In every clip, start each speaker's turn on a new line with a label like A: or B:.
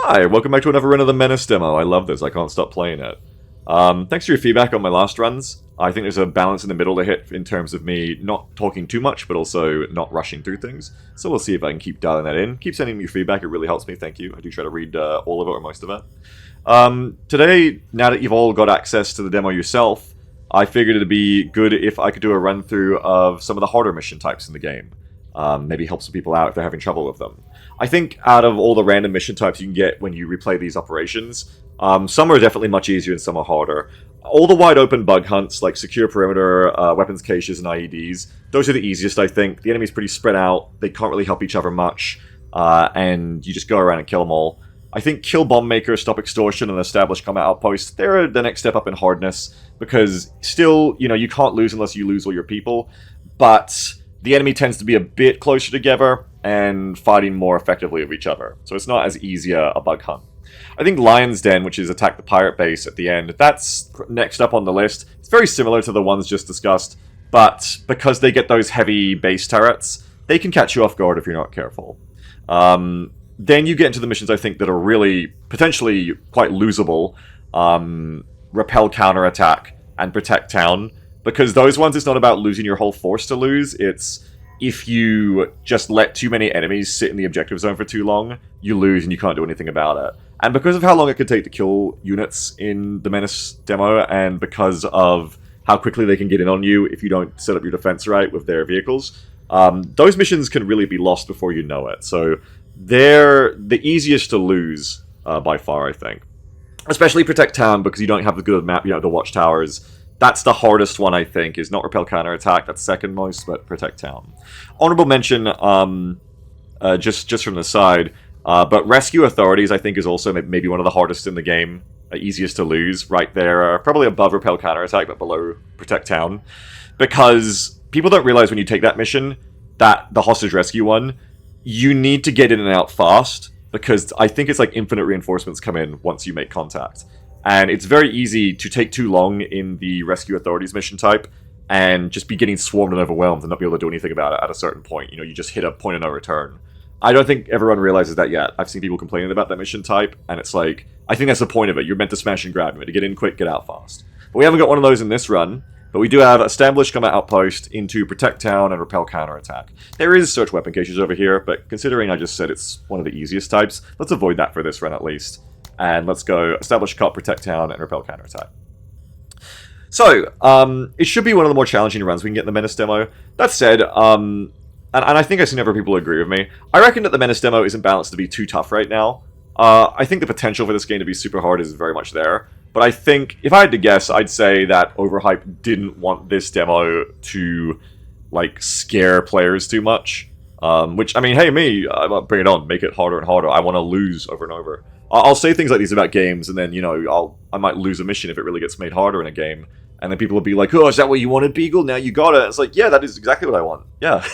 A: Hi, welcome back to another run of the MENACE demo. I love this, I can't stop playing it. Thanks for your feedback on my last runs. I think there's a balance in the middle to hit in terms of me not talking too much, but also not rushing through things. So we'll see if I can keep dialing that in. Keep sending me your feedback, it really helps me, thank you. I do try to read all of it or most of it. Today, now that you've all got access to the demo yourself, I figured it'd be good if I could do a run through of some of the harder mission types in the game. Maybe help some people out if they're having trouble with them. I think out of all the random mission types you can get when you replay these operations, some are definitely much easier and some are harder. All the wide open bug hunts, like secure perimeter, weapons caches, and IEDs, those are the easiest, I think. The enemy's pretty spread out, they can't really help each other much, and you just go around and kill them all. I think Kill Bomb Maker, Stop Extortion, and Establish Combat Outpost, they're the next step up in hardness, because still, you know, you can't lose unless you lose all your people, but the enemy tends to be a bit closer together and fighting more effectively with each other. So it's not as easy a bug hunt. I think Lion's Den, which is attack the pirate base at the end, that's next up on the list. It's very similar to the ones just discussed, but because they get those heavy base turrets, they can catch you off guard if you're not careful. Then you get into the missions, I think, that are really potentially quite losable. Repel Counterattack and Protect Town. Because those ones, it's not about losing your whole force to lose, it's if you just let too many enemies sit in the objective zone for too long, you lose and you can't do anything about it. And because of how long it could take to kill units in the MENACE demo, and because of how quickly they can get in on you if you don't set up your defense right with their vehicles, those missions can really be lost before you know it. So they're the easiest to lose by far, I think. Especially Protect Town, because you don't have the good map, you know, the watchtowers. That's the hardest one, I think, is not Repel Counterattack. That's second most, but Protect Town. Honorable mention, just from the side, but Rescue Authorities, I think, is also maybe one of the hardest in the game. Easiest to lose, right there. Probably above Repel Counterattack, but below Protect Town. Because people don't realize when you take that mission, that the hostage rescue one, you need to get in and out fast, because I think it's like infinite reinforcements come in once you make contact. And it's very easy to take too long in the Rescue Authorities mission type and just be getting swarmed and overwhelmed and not be able to do anything about it at a certain point. You know, you just hit a point of no return. I don't think everyone realizes that yet. I've seen people complaining about that mission type, and it's like, I think that's the point of it. You're meant to smash and grab. You're meant to get in quick, get out fast. But we haven't got one of those in this run, but we do have Establish Combat Outpost into Protect Town and Repel Counterattack. There is search weapon caches over here, but considering I just said it's one of the easiest types, let's avoid that for this run at least. And let's go Establish Cop, Protect Town, and Repel Counterattack. So, it should be one of the more challenging runs we can get in the MENACE demo. That said, and I think I've seen other people agree with me, I reckon that the MENACE demo isn't balanced to be too tough right now. I think the potential for this game to be super hard is very much there. But I think, if I had to guess, I'd say that Overhype didn't want this demo to, like, scare players too much. Which, I mean, hey, me, bring it on, make it harder and harder. I want to lose over and over. I'll say things like these about games, and then, you know, I might lose a mission if it really gets made harder in a game. And then people will be like, oh, is that what you wanted, Beagle? Now you got it. It's like, yeah, that is exactly what I want. Yeah.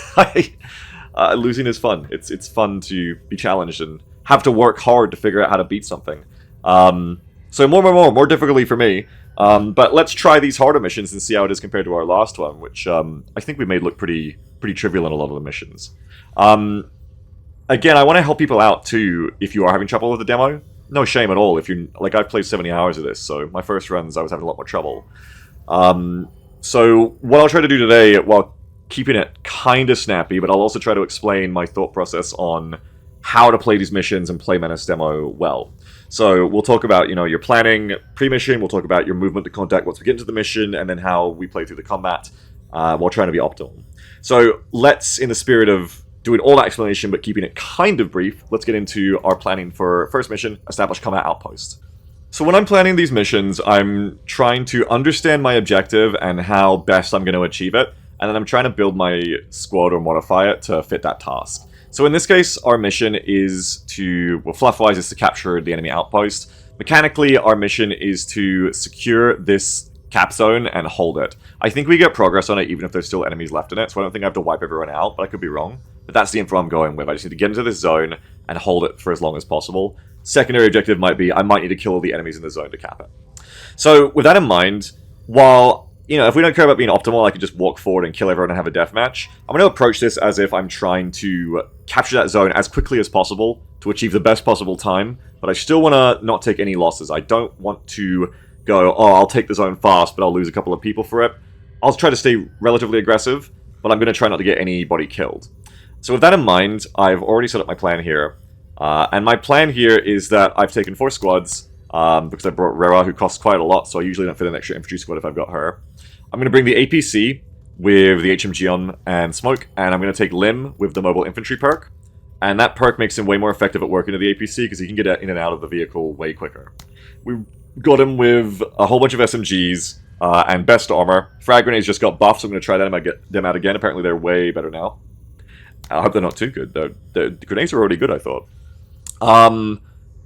A: Losing is fun. It's fun to be challenged and have to work hard to figure out how to beat something. So more difficulty for me. But let's try these harder missions and see how it is compared to our last one, which I think we made look pretty trivial in a lot of the missions. Again, I want to help people out, too, if you are having trouble with the demo. No shame at all. If you like, I've played 70 hours of this, so my first runs, I was having a lot more trouble. So what I'll try to do today, while keeping it kind of snappy, but I'll also try to explain my thought process on how to play these missions and play MENACE demo well. So we'll talk about, you know, your planning pre-mission, we'll talk about your movement to contact once we get into the mission, and then how we play through the combat while trying to be optimal. So let's, in the spirit of doing all that explanation but keeping it kind of brief, let's get into our planning for first mission, Establish Combat Outpost. So when I'm planning these missions, I'm trying to understand my objective and how best I'm going to achieve it, and then I'm trying to build my squad or modify it to fit that task. So in this case, our mission is to, well, fluff-wise, is to capture the enemy outpost. Mechanically, our mission is to secure this cap zone and hold it. I think we get progress on it even if there's still enemies left in it, so I don't think I have to wipe everyone out, but I could be wrong. But that's the info I'm going with. I just need to get into this zone and hold it for as long as possible. Secondary objective might be, I might need to kill all the enemies in the zone to cap it. So with that in mind, while you know, if we don't care about being optimal, I could just walk forward and kill everyone and have a deathmatch. I'm going to approach this as if I'm trying to capture that zone as quickly as possible to achieve the best possible time, but I still want to not take any losses. I don't want to go, oh, I'll take the zone fast, but I'll lose a couple of people for it. I'll try to stay relatively aggressive, but I'm going to try not to get anybody killed. So with that in mind, I've already set up my plan here. And my plan here is that I've taken 4 squads, because I brought Rera, who costs quite a lot, so I usually don't fit an extra infantry squad if I've got her. I'm going to bring the APC with the HMG on and smoke, and I'm going to take Lim with the mobile infantry perk. And that perk makes him way more effective at working to the APC, because he can get in and out of the vehicle way quicker. We got him with a whole bunch of SMGs, and best armor. Frag grenades just got buffed, so I'm going to try them out again. Apparently they're way better now. I hope they're not too good. The grenades are already good, I thought.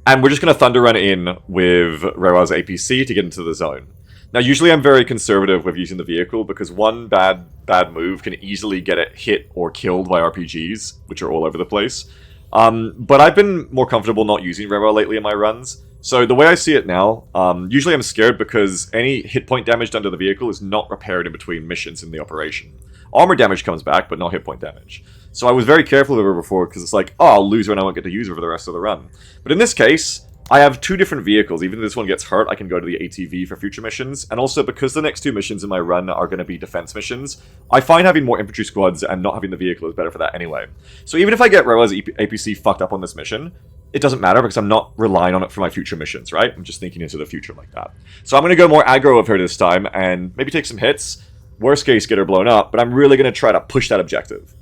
A: And we're just going to Thunder Run in with Rera's APC to get into the zone. Now, usually I'm very conservative with using the vehicle, because one bad move can easily get it hit or killed by RPGs, which are all over the place. But I've been more comfortable not using Rera lately in my runs. So the way I see it now, usually I'm scared because any hit point damage done to the vehicle is not repaired in between missions in the operation. Armor damage comes back, but not hit point damage. So I was very careful of her before, because it's like, oh, I'll lose her and I won't get to use her for the rest of the run. But in this case, I have 2 different vehicles. Even if this one gets hurt, I can go to the ATV for future missions. And also, because the next 2 missions in my run are going to be defense missions, I find having more infantry squads and not having the vehicle is better for that anyway. So even if I get Rera's APC fucked up on this mission, it doesn't matter, because I'm not relying on it for my future missions, right? I'm just thinking into the future like that. So I'm going to go more aggro of her this time, and maybe take some hits. Worst case, get her blown up, but I'm really going to try to push that objective.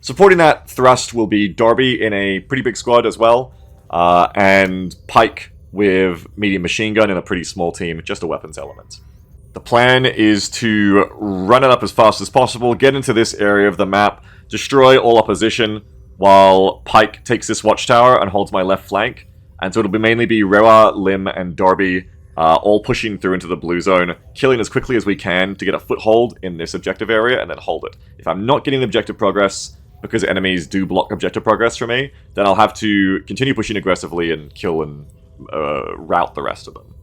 A: Supporting that thrust will be Darby in a pretty big squad as well, and Pike with medium machine gun in a pretty small team, just a weapons element. The plan is to run it up as fast as possible, get into this area of the map, destroy all opposition, while Pike takes this watchtower and holds my left flank. And so it'll mainly be Rera, Lim, and Darby all pushing through into the blue zone, killing as quickly as we can to get a foothold in this objective area and then hold it. If I'm not getting objective progress, because enemies do block objective progress for me, then I'll have to continue pushing aggressively and kill and rout the rest of them.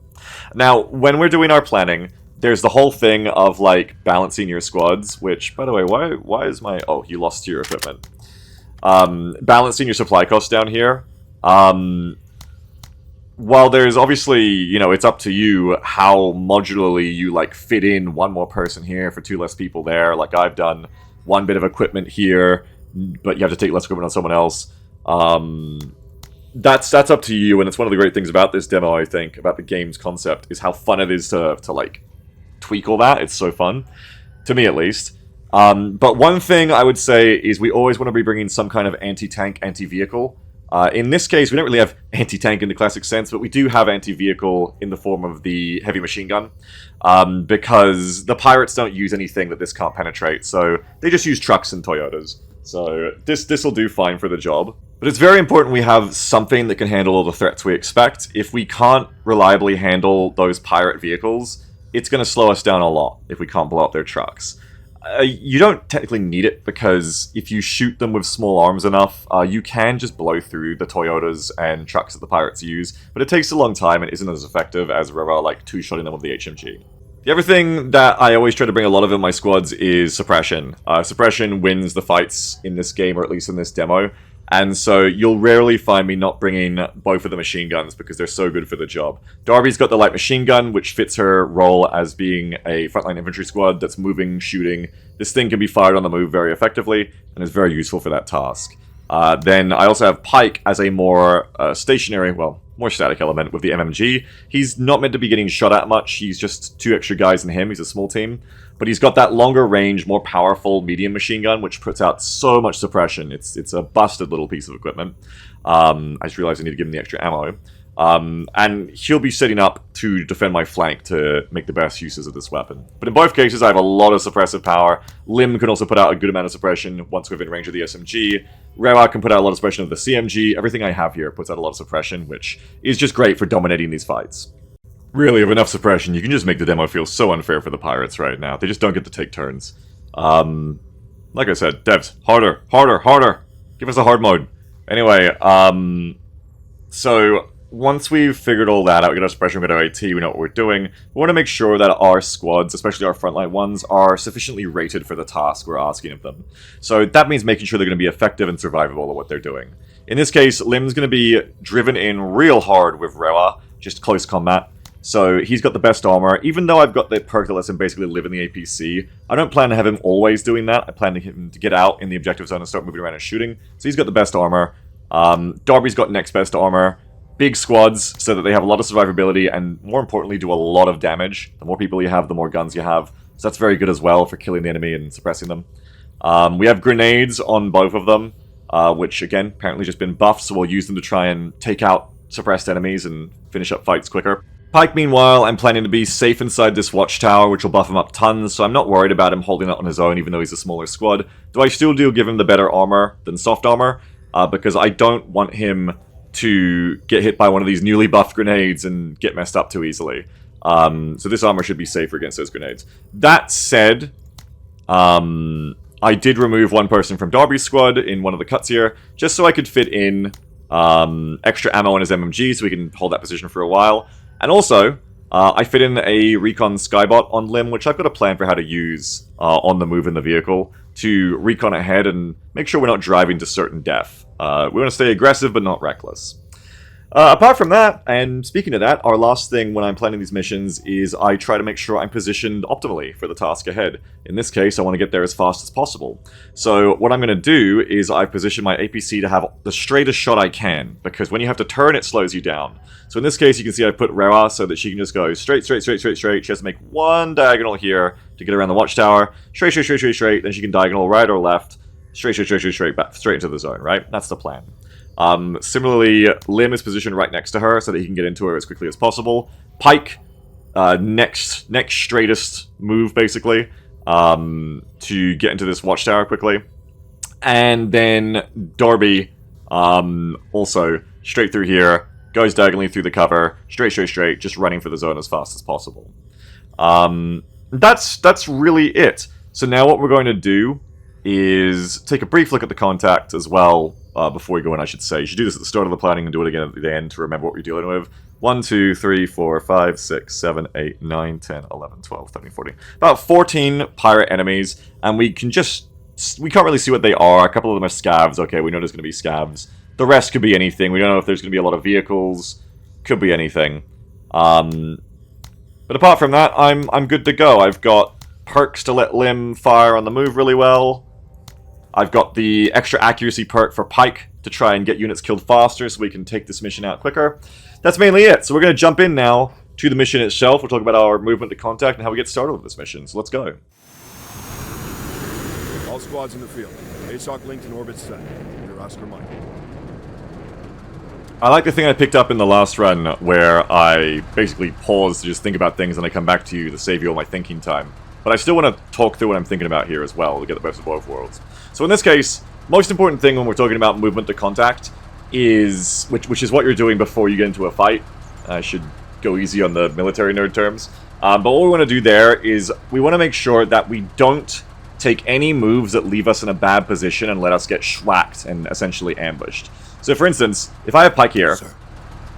A: Now, when we're doing our planning, there's the whole thing of, like, balancing your squads, which, by the way, why is my... Oh, you lost your equipment. Balancing your supply costs down here. While there's obviously, you know, it's up to you how modularly you, like, fit in 1 more person here for 2 less people there. Like, I've done 1 bit of equipment here, but you have to take less equipment on someone else. That's up to you, and it's one of the great things about this demo, I think, about the game's concept, is how fun it is to like, tweak all that. It's so fun. To me, at least. But one thing I would say is we always want to be bringing some kind of anti-tank, anti-vehicle. In this case, we don't really have anti-tank in the classic sense, but we do have anti-vehicle in the form of the heavy machine gun, because the pirates don't use anything that this can't penetrate, so they just use trucks and Toyotas. So this will do fine for the job. But it's very important we have something that can handle all the threats we expect. If we can't reliably handle those pirate vehicles, it's going to slow us down a lot if we can't blow up their trucks. You don't technically need it, because if you shoot them with small arms enough, you can just blow through the Toyotas and trucks that the pirates use, but it takes a long time and isn't as effective as Rera, like, two-shotting them with the HMG. The other thing that I always try to bring a lot of in my squads is suppression. Suppression wins the fights in this game, or at least in this demo, and so you'll rarely find me not bringing both of the machine guns because they're so good for the job. Darby's got the light machine gun, which fits her role as being a frontline infantry squad that's moving, shooting. This thing can be fired on the move very effectively, and is very useful for that task. Then I also have Pike as a more stationary, well, more static element with the MMG. He's not meant to be getting shot at much. He's just 2 extra guys than him. He's a small team. But he's got that longer range, more powerful medium machine gun, which puts out so much suppression. It's a busted little piece of equipment. I just realized I need to give him the extra ammo. And he'll be setting up to defend my flank to make the best uses of this weapon. But in both cases, I have a lot of suppressive power. Lim can also put out a good amount of suppression once within range of the SMG. Rera can put out a lot of suppression of the CMG. Everything I have here puts out a lot of suppression, which is just great for dominating these fights. Really, with enough suppression, you can just make the demo feel so unfair for the pirates right now. They just don't get to take turns. Like I said, devs, harder, harder, harder. Give us a hard mode. Anyway, so once we've figured all that out, we got our suppression, we got our AT, we know what we're doing, we want to make sure that our squads, especially our frontline ones, are sufficiently rated for the task we're asking of them. So that means making sure they're going to be effective and survivable at what they're doing. In this case, Lim's going to be driven in real hard with Rewa, just close combat. So he's got the best armor. Even though I've got the perk that lets him basically live in the APC, I don't plan to have him always doing that. I plan to him to get out in the objective zone and start moving around and shooting. So he's got the best armor. Darby's got next best armor. Big squads, so that they have a lot of survivability and, more importantly, do a lot of damage. The more people you have, the more guns you have. So that's very good as well for killing the enemy and suppressing them. We have grenades on both of them, which, again, apparently just been buffed, so we'll use them to try and take out suppressed enemies and finish up fights quicker. Pike, meanwhile, I'm planning to be safe inside this watchtower, which will buff him up tons, so I'm not worried about him holding it on his own, even though he's a smaller squad. Though I still do give him the better armor than soft armor, because I don't want him to get hit by one of these newly buffed grenades and get messed up too easily. So this armor should be safer against those grenades. That said, I did remove one person from Darby's squad in one of the cuts here, just so I could fit in extra ammo on his MMG so we can hold that position for a while. And also, I fit in a recon skybot on Lim, which I've got a plan for how to use on the move in the vehicle to recon ahead and make sure we're not driving to certain death. We want to stay aggressive but not reckless. Apart from that, and speaking of that, our last thing when I'm planning these missions is I try to make sure I'm positioned optimally for the task ahead. In this case, I want to get there as fast as possible. So what I'm going to do is I position my APC to have the straightest shot I can, because when you have to turn, it slows you down. So in this case, you can see I put Rewa so that she can just go straight. She has to make one diagonal here to get around the watchtower. Straight. Then she can diagonal right or left. Straight, back, straight into the zone, right? That's the plan. Similarly, Lim is positioned right next to her so that he can get into her as quickly as possible. Pike, next straightest move, basically, to get into this watchtower quickly. And then Darby, also straight through here, goes diagonally through the cover, straight, just running for the zone as fast as possible. That's really it. So now what we're going to do is take a brief look at the contact as well, before we go in, I should say. You should do this at the start of the planning and do it again at the end to remember what you're dealing with. 1, 2, 3, 4, 5, 6, 7, 8, 9, 10, 11, 12, 13, 14. About 14 pirate enemies, and we can't really see what they are. A couple of them are scavs. Okay, we know there's going to be scavs. The rest could be anything. We don't know if there's going to be a lot of vehicles. Could be anything. But apart from that, I'm good to go. I've got perks to let Lim fire on the move really well. I've got the extra accuracy perk for Pike to try and get units killed faster so we can take this mission out quicker. That's mainly it. So we're going to jump in now to the mission itself. We'll talk about our movement to contact and how we get started with this mission. So let's go.
B: All squads in the field. ASOC linked in orbit set. Your Oscar Mike.
A: I like the thing I picked up in the last run where I basically pause to just think about things and I come back to you to save you all my thinking time. But I still want to talk through what I'm thinking about here as well to get the best of both worlds. So in this case, most important thing when we're talking about movement to contact is, which is what you're doing before you get into a fight. I should go easy on the military nerd terms. But what we want to do there is we want to make sure that we don't take any moves that leave us in a bad position and let us get schwacked and essentially ambushed. So for instance, if I have Pike here,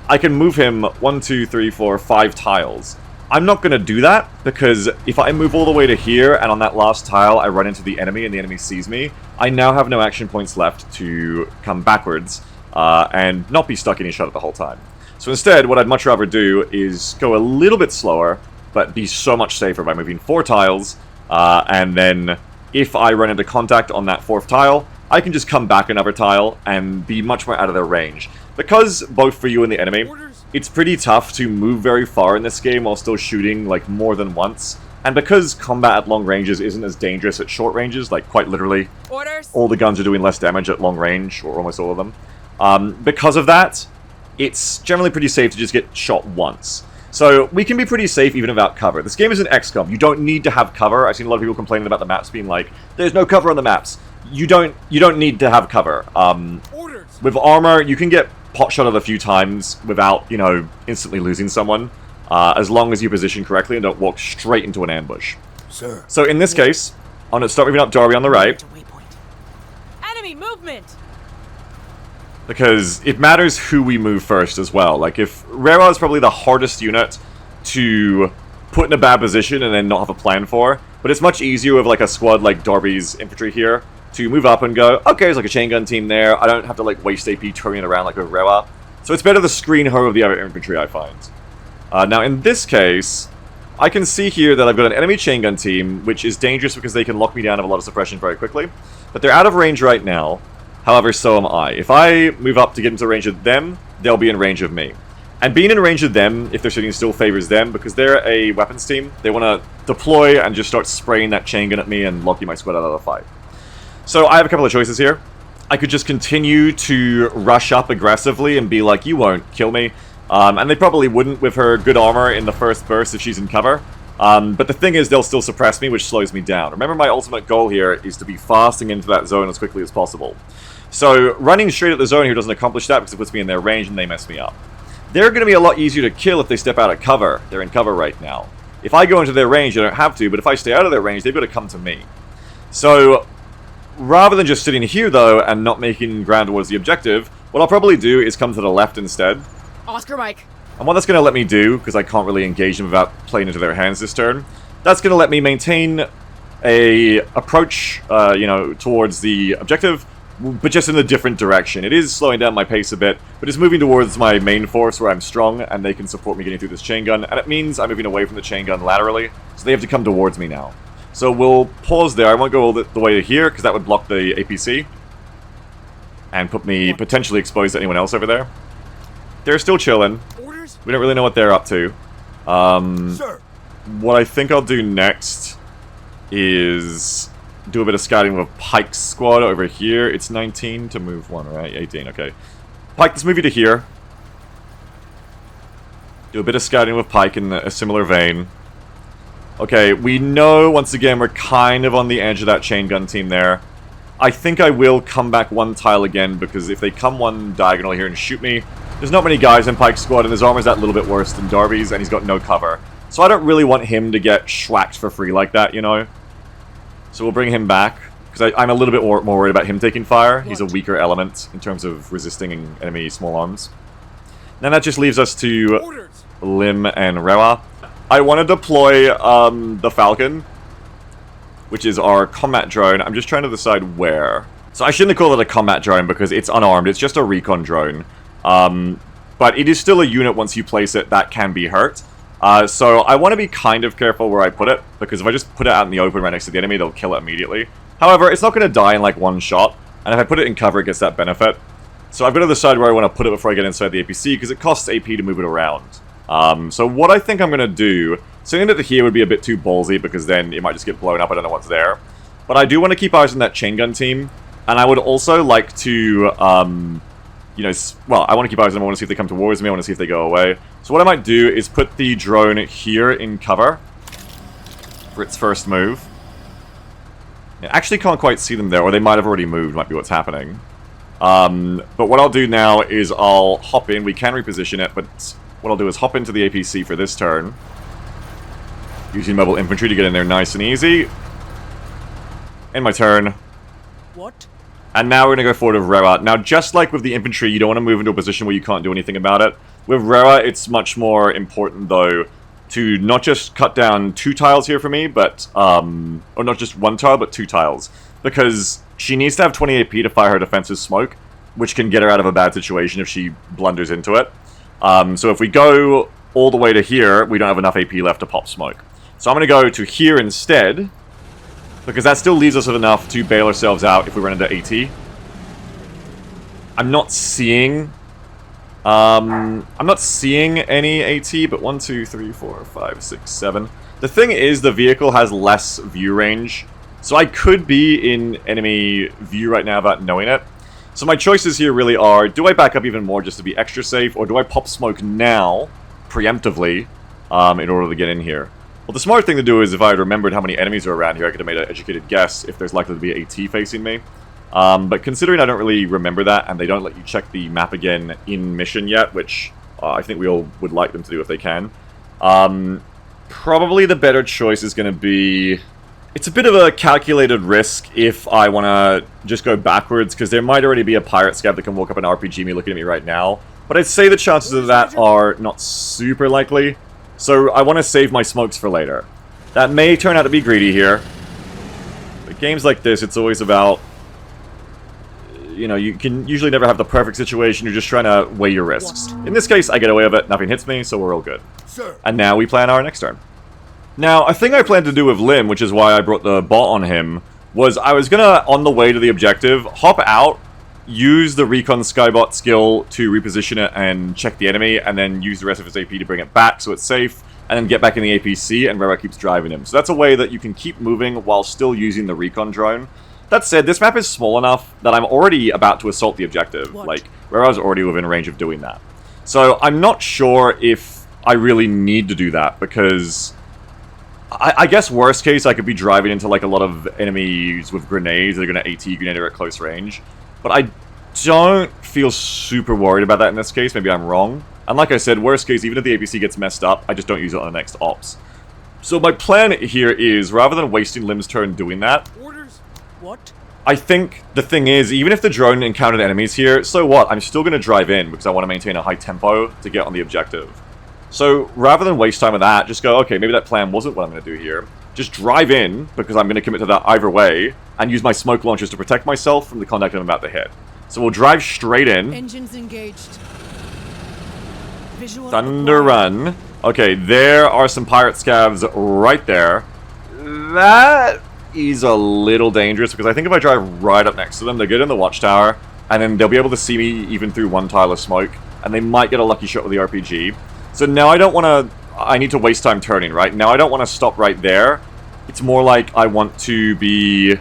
A: I can move him 1, 2, 3, 4, 5 tiles. I'm not going to do that, because if I move all the way to here, and on that last tile I run into the enemy and the enemy sees me, I now have no action points left to come backwards, and not be stuck in each other the whole time. So instead, what I'd much rather do is go a little bit slower, but be so much safer by moving 4 tiles, and then if I run into contact on that 4th tile, I can just come back another tile and be much more out of their range. Because both for you and the enemy, it's pretty tough to move very far in this game while still shooting, like, more than once. And because combat at long ranges isn't as dangerous at short ranges, like, quite literally, all the guns are doing less damage at long range, or almost all of them. Because of that, it's generally pretty safe to just get shot once. So we can be pretty safe even without cover. This game is an XCOM. You don't need to have cover. I've seen a lot of people complaining about the maps being like, there's no cover on the maps. You don't need to have cover. With armor, you can get pot-shotted a few times without, you know, instantly losing someone, as long as you position correctly and don't walk straight into an ambush.
B: Sir.
A: So in this case, I'm going to start moving up Darby on the right.
C: Enemy movement!
A: Because it matters who we move first as well. Like, if Rera is probably the hardest unit to put in a bad position and then not have a plan for, but it's much easier with like a squad like Darby's infantry here to move up and go, okay, there's like a chain gun team there, I don't have to like waste AP turning it around like with Rera. So it's better to screen her with the other infantry, I find. Now in this case, I can see here that I've got an enemy chain gun team, which is dangerous because they can lock me down of a lot of suppression very quickly. But they're out of range right now. However, so am I. If I move up to get into range of them, they'll be in range of me. And being in range of them, if they're sitting still, favors them, because they're a weapons team. They want to deploy and just start spraying that chain gun at me and locking my squad out of the fight. So I have a couple of choices here. I could just continue to rush up aggressively and be like, you won't kill me. And they probably wouldn't with her good armor in the first burst if she's in cover. But the thing is, they'll still suppress me, which slows me down. Remember, my ultimate goal here is to be fasting into that zone as quickly as possible. So running straight at the zone here doesn't accomplish that because it puts me in their range and they mess me up. They're going to be a lot easier to kill if they step out of cover. They're in cover right now. If I go into their range, I don't have to, but if I stay out of their range, they've got to come to me. So rather than just sitting here, though, and not making ground towards the objective, what I'll probably do is come to the left instead.
C: Oscar Mike.
A: And what that's going to let me do, because I can't really engage them without playing into their hands this turn, that's going to let me maintain a approach, towards the objective, but just in a different direction. It is slowing down my pace a bit, but it's moving towards my main force where I'm strong, and they can support me getting through this chain gun, and it means I'm moving away from the chain gun laterally, so they have to come towards me now. So we'll pause there. I won't go all the way to here, because that would block the APC, and put me potentially exposed to anyone else over there. They're still chilling.
B: Orders?
A: We don't really know what they're up to.
B: Sir.
A: What I think I'll do next is do a bit of scouting with Pike's squad over here. It's 19 to move one, right? 18, okay. Pike, let's move you to here. Do a bit of scouting with Pike in a similar vein. Okay, we know, once again, we're kind of on the edge of that chain gun team there. I think I will come back one tile again, because if they come one diagonal here and shoot me, there's not many guys in Pike's squad, and his armor's that little bit worse than Darby's, and he's got no cover. So I don't really want him to get schwacked for free like that, you know? So we'll bring him back, because I'm a little bit more worried about him taking fire. He's a weaker element in terms of resisting enemy small arms. Then that just leaves us to Lim and Rewa. I want to deploy the Falcon, which is our combat drone. I'm just trying to decide where. So I shouldn't call it a combat drone because it's unarmed. It's just a recon drone. But it is still a unit once you place it that can be hurt. So I want to be kind of careful where I put it, because if I just put it out in the open right next to the enemy, they'll kill it immediately. However, it's not going to die in like one shot, and if I put it in cover, it gets that benefit. So I've got to decide where I want to put it before I get inside the APC, because it costs AP to move it around. So what I think I'm going to do, sending it to here would be a bit too ballsy, because then it might just get blown up, I don't know what's there. But I do want to keep eyes on that chain gun team, and I would also like to, I want to keep eyes on them, I want to see if they come towards me, I want to see if they go away. So what I might do is put the drone here in cover for its first move. I actually can't quite see them there, or they might have already moved, might be what's happening. But what I'll do now is I'll hop in, we can reposition it, but what I'll do is hop into the APC for this turn, using mobile infantry to get in there nice and easy. End my turn.
C: What?
A: And now we're going to go forward with Rera. Now, just like with the infantry, you don't want to move into a position where you can't do anything about it. With Rera, it's much more important, though, to not just cut down 2 tiles here for me, but, or not just 1 tile, but 2 tiles. Because she needs to have 20 AP to fire her defensive smoke, which can get her out of a bad situation if she blunders into it. So if we go all the way to here, we don't have enough AP left to pop smoke. So I'm going to go to here instead, because that still leaves us with enough to bail ourselves out if we run into AT. I'm not seeing any AT, but 1, 2, 3, 4, 5, 6, 7. The thing is, the vehicle has less view range, so I could be in enemy view right now without knowing it. So my choices here really are, do I back up even more just to be extra safe, or do I pop smoke now, preemptively, in order to get in here? Well, the smart thing to do is, if I had remembered how many enemies are around here, I could have made an educated guess if there's likely to be AT facing me. But considering I don't really remember that, and they don't let you check the map again in mission yet, which I think we all would like them to do if they can, probably the better choice is going to be It's a bit of a calculated risk if I want to just go backwards, because there might already be a pirate scav that can walk up and RPG me looking at me right now. But I'd say the chances of that are not super likely, so I want to save my smokes for later. That may turn out to be greedy here. But games like this, it's always about... You know, you can usually never have the perfect situation, you're just trying to weigh your risks. In this case, I get away with it, nothing hits me, so we're all good.
B: Sir.
A: And now we plan our next turn. Now, a thing I planned to do with Lim, which is why I brought the bot on him, was I was gonna, on the way to the objective, hop out, use the Recon Skybot skill to reposition it and check the enemy, and then use the rest of his AP to bring it back so it's safe, and then get back in the APC, and Rera keeps driving him. So that's a way that you can keep moving while still using the Recon drone. That said, this map is small enough that I'm already about to assault the objective.
C: What?
A: Like, Rera's already within range of doing that. So I'm not sure if I really need to do that, because... I guess worst case, I could be driving into like a lot of enemies with grenades that are going to AT grenade at close range. But I don't feel super worried about that in this case. Maybe I'm wrong. And like I said, worst case, even if the APC gets messed up, I just don't use it on the next ops. So my plan here is, rather than wasting Lim's turn doing that...
C: Orders? What?
A: I think the thing is, even if the drone encountered enemies here, so what? I'm still going to drive in, because I want to maintain a high tempo to get on the objective. So, rather than waste time with that, just go, okay, maybe that plan wasn't what I'm going to do here. Just drive in, because I'm going to commit to that either way, and use my smoke launchers to protect myself from the contact I'm about to hit. So we'll drive straight in.
C: Engines engaged. Visual
A: Thunder
C: acquired.
A: run. Okay, there are some pirate scavs right there. That is a little dangerous, because I think if I drive right up next to them, they'll get in the watchtower, and then they'll be able to see me even through one tile of smoke, and they might get a lucky shot with the RPG. So now I don't want to... I need to waste time turning, right? Now I don't want to stop right there. It's more like I want to be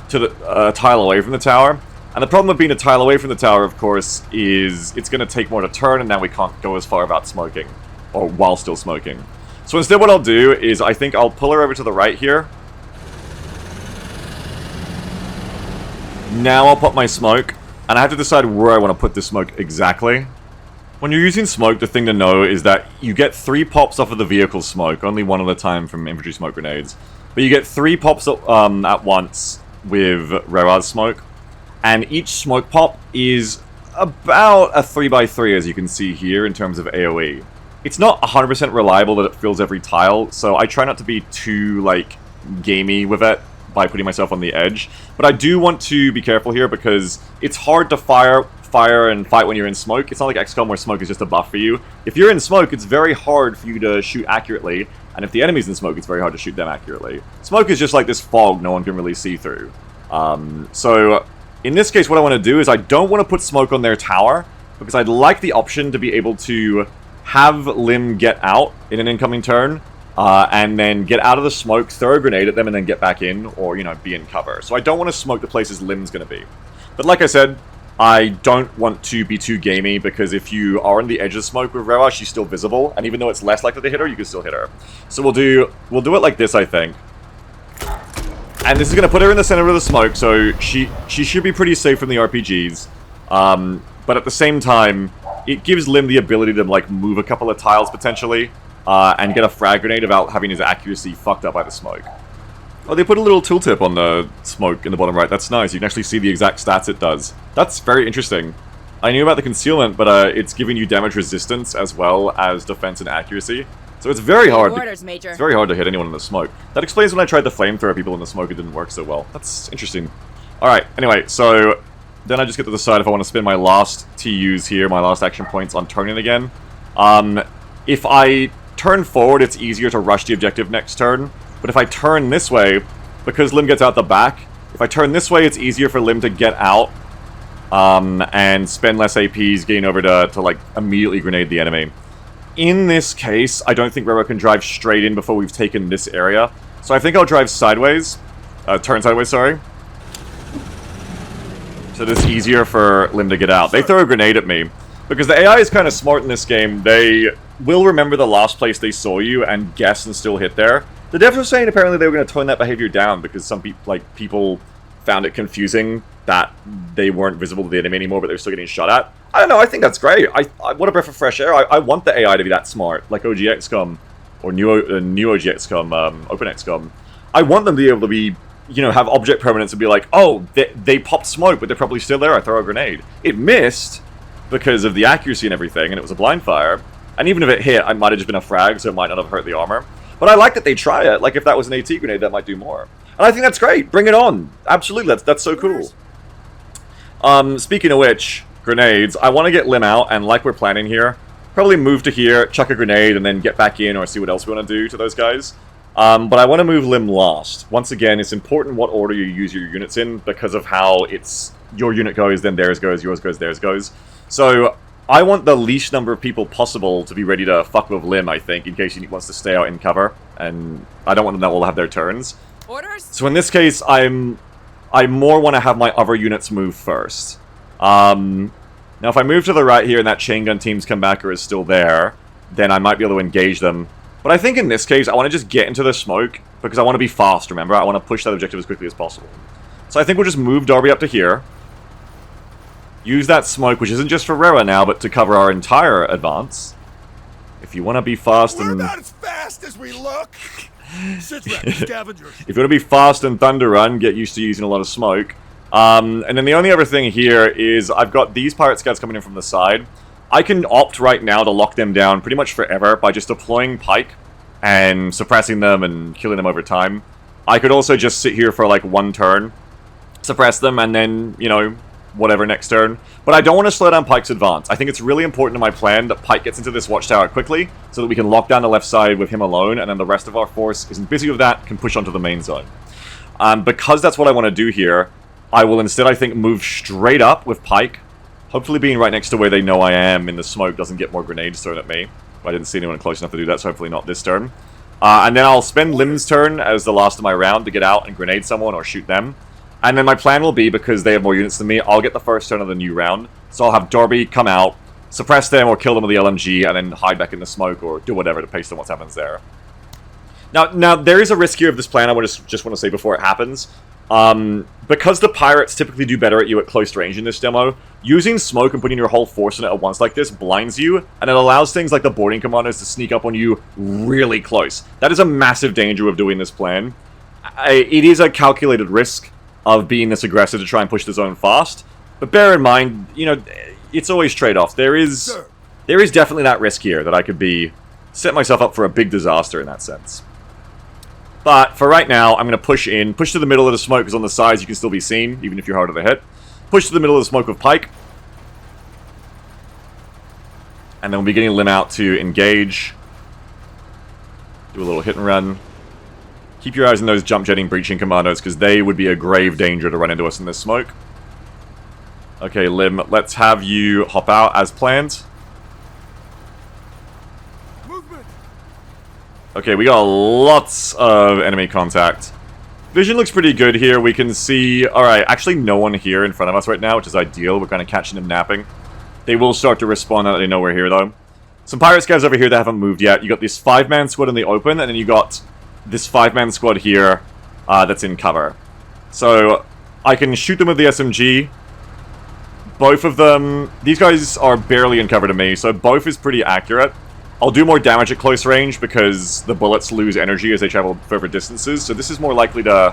A: to the tile away from the tower. And the problem with being a tile away from the tower, of course, is it's going to take more to turn, and now we can't go as far without smoking. Or while still smoking. So instead what I'll do is I think I'll pull her over to the right here. Now I'll pop my smoke. And I have to decide where I want to put this smoke exactly. When you're using smoke, the thing to know is that you get 3 pops off of the vehicle smoke, only one at a time from infantry smoke grenades. But you get 3 pops at once with Rera's smoke, and each smoke pop is about a 3x3, as you can see here, in terms of AoE. It's not 100% reliable that it fills every tile, so I try not to be too, like, gamey with it by putting myself on the edge. But I do want to be careful here, because it's hard to fire and fight when you're in smoke. It's not like XCOM where smoke is just a buff for you. If you're in smoke, it's very hard for you to shoot accurately, and if the enemy's in smoke, it's very hard to shoot them accurately. Smoke is just like this fog no one can really see through. So, in this case, what I want to do is I don't want to put smoke on their tower, because I'd like the option to be able to have Lim get out in an incoming turn, and then get out of the smoke, throw a grenade at them, and then get back in, or, you know, be in cover. So I don't want to smoke the places Lim's going to be. But like I said, I don't want to be too gamey, because if you are on the edge of smoke with Rera, she's still visible, and even though it's less likely to hit her, you can still hit her. So we'll do it like this, I think. And this is going to put her in the center of the smoke, so she should be pretty safe from the RPGs. But at the same time, it gives Lim the ability to, like, move a couple of tiles, potentially, and get a frag grenade without having his accuracy fucked up by the smoke. Oh, they put a little tooltip on the smoke in the bottom right. That's nice. You can actually see the exact stats it does. That's very interesting. I knew about the concealment, but it's giving you damage resistance as well as defense and accuracy. So it's very hard.
C: Orders, Major.
A: It's very hard to hit anyone in the smoke. That explains when I tried to flamethrower people in the smoke, it didn't work so well. That's interesting. Alright, anyway, so then I just get to decide if I want to spend my last TUs here, my last action points on turning again. If I turn forward, it's easier to rush the objective next turn. But if I turn this way, because Lim gets out the back, if I turn this way, it's easier for Lim to get out and spend less APs getting over to like, immediately grenade the enemy. In this case, I don't think Rera can drive straight in before we've taken this area. So I think I'll drive sideways. Turn sideways, sorry. So it's easier for Lim to get out. They throw a grenade at me. Because the AI is kind of smart in this game. They will remember the last place they saw you and guess and still hit there. The devs were saying apparently they were going to tone that behavior down because some people found it confusing that they weren't visible to the enemy anymore, but they were still getting shot at. I don't know, I think that's great. What a breath of fresh air. I want the AI to be that smart, like OG XCOM, or new OG XCOM, Open XCOM. I want them to be able to be, you know, have object permanence and be like, oh, they popped smoke, but they're probably still there. I throw a grenade. It missed because of the accuracy and everything, and it was a blind fire. And even if it hit, I might have just been a frag, so it might not have hurt the armor. But I like that they try it. Like, if that was an AT grenade, that might do more. And I think that's great. Bring it on. Absolutely, that's so cool. Speaking of which, grenades, I want to get Lim out, and like we're planning here, probably move to here, chuck a grenade, and then get back in or see what else we want to do to those guys. But I want to move Lim last. Once again, it's important what order you use your units in because of how it's your unit goes, then theirs goes, yours goes, theirs goes. So I want the least number of people possible to be ready to fuck with Lim, I think, in case he wants to stay out in cover. And I don't want them to all have their turns.
C: Orders?
A: So in this case, I more want to have my other units move first. Now if I move to the right here and that chain gun team's comebacker is still there, then I might be able to engage them. But I think in this case, I want to just get into the smoke, because I want to be fast, remember? I want to push that objective as quickly as possible. So I think we'll just move Darby up to here. Use that smoke, which isn't just for Rera now, but to cover our entire advance. If you want to be fast
B: We're
A: and...
B: not as fast as we look. Sit rep, scavengers.
A: If you want to be fast and Thunder Run, get used to using a lot of smoke. And then the only other thing here is I've got these pirate scouts coming in from the side. I can opt right now to lock them down pretty much forever by just deploying Pike and suppressing them and killing them over time. I could also just sit here for like one turn, suppress them, and then, you know, whatever next turn. But I don't want to slow down Pike's advance. I think it's really important in my plan that Pike gets into this watchtower quickly so that we can lock down the left side with him alone, and then the rest of our force isn't busy with that, can push onto the main zone. Because that's what I want to do here, I will instead, I think, move straight up with Pike. Hopefully being right next to where they know I am in the smoke doesn't get more grenades thrown at me. I didn't see anyone close enough to do that, so hopefully not this turn. And then I'll spend Lim's turn as the last of my round to get out and grenade someone or shoot them. And then my plan will be, because they have more units than me, I'll get the first turn of the new round. So I'll have Darby come out, suppress them or kill them with the LMG, and then hide back in the smoke or do whatever to paste on what happens there. Now there is a risk here of this plan I just want to say before it happens. Because the pirates typically do better at you at close range in this demo, using smoke and putting your whole force in it at once like this blinds you, and it allows things like the boarding commandos to sneak up on you really close. That is a massive danger of doing this plan. It is a calculated risk of being this aggressive to try and push the zone fast, but bear in mind, you know, it's always trade-offs. There is definitely that risk here that I could set myself up for a big disaster in that sense. But for right now, I'm going to push to the middle of the smoke, because on the sides you can still be seen, even if you're harder to hit. Push to the middle of the smoke with Pike. And then we'll be getting Lim out to engage. Do a little hit and run. Keep your eyes on those jump jetting breaching commandos, because they would be a grave danger to run into us in this smoke. Okay, Lim, let's have you hop out as planned. Okay, we got lots of enemy contact. Vision looks pretty good here. We can see... Alright, actually no one here in front of us right now, which is ideal. We're kind of catching them napping. They will start to respawn now that they know we're here, though. Some pirate scouts over here that haven't moved yet. You got this 5-man squad in the open, and then you got this 5-man squad here that's in cover. So, I can shoot them with the SMG. Both of them... These guys are barely in cover to me, so both is pretty accurate. I'll do more damage at close range because the bullets lose energy as they travel further distances, so this is more likely to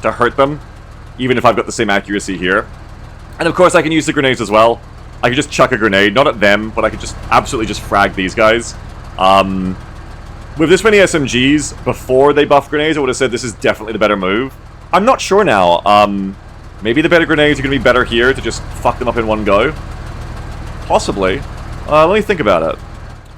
A: hurt them, even if I've got the same accuracy here. And of course I can use the grenades as well. I could just chuck a grenade, not at them, but I could just absolutely just frag these guys. With this many SMGs, before they buff grenades, I would have said this is definitely the better move. I'm not sure now. Maybe the better grenades are going to be better here to just fuck them up in one go. Possibly. Let me think about it.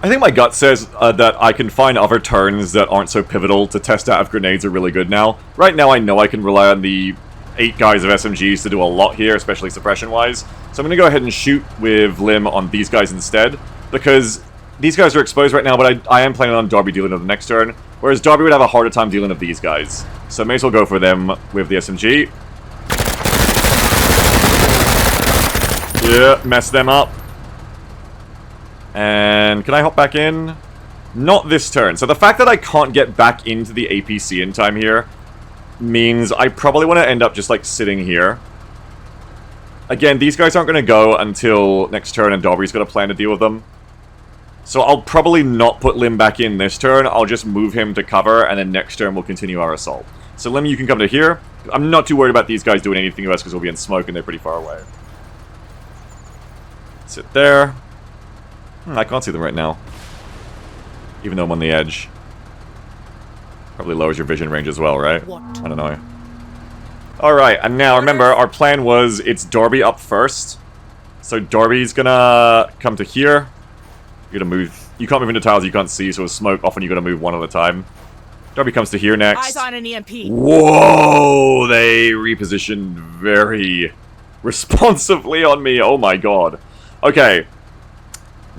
A: I think my gut says that I can find other turns that aren't so pivotal to test out if grenades are really good now. Right now I know I can rely on the 8 guys of SMGs to do a lot here, especially suppression-wise. So I'm going to go ahead and shoot with Lim on these guys instead, because these guys are exposed right now, but I am planning on Darby dealing with the next turn, whereas Darby would have a harder time dealing with these guys. So may as well go for them with the SMG. Yeah, mess them up. And can I hop back in? Not this turn. So the fact that I can't get back into the APC in time here means I probably want to end up just like sitting here. Again, these guys aren't going to go until next turn, and Darby's got a plan to deal with them. So I'll probably not put Lim back in this turn. I'll just move him to cover, and then next turn we'll continue our assault. So Lim, you can come to here. I'm not too worried about these guys doing anything to us because we'll be in smoke and they're pretty far away. Sit there. I can't see them right now. Even though I'm on the edge. Probably lowers your vision range as well, right?
C: What?
A: I don't know. Alright, and now remember, our plan was it's Darby up first. So Darby's gonna come to here. You're gonna move. You can't move into tiles you can't see, so with smoke, often you gotta move one at a time. Darby comes to here next.
C: Eyes on an EMP.
A: Whoa! They repositioned very responsively on me. Oh my god. Okay.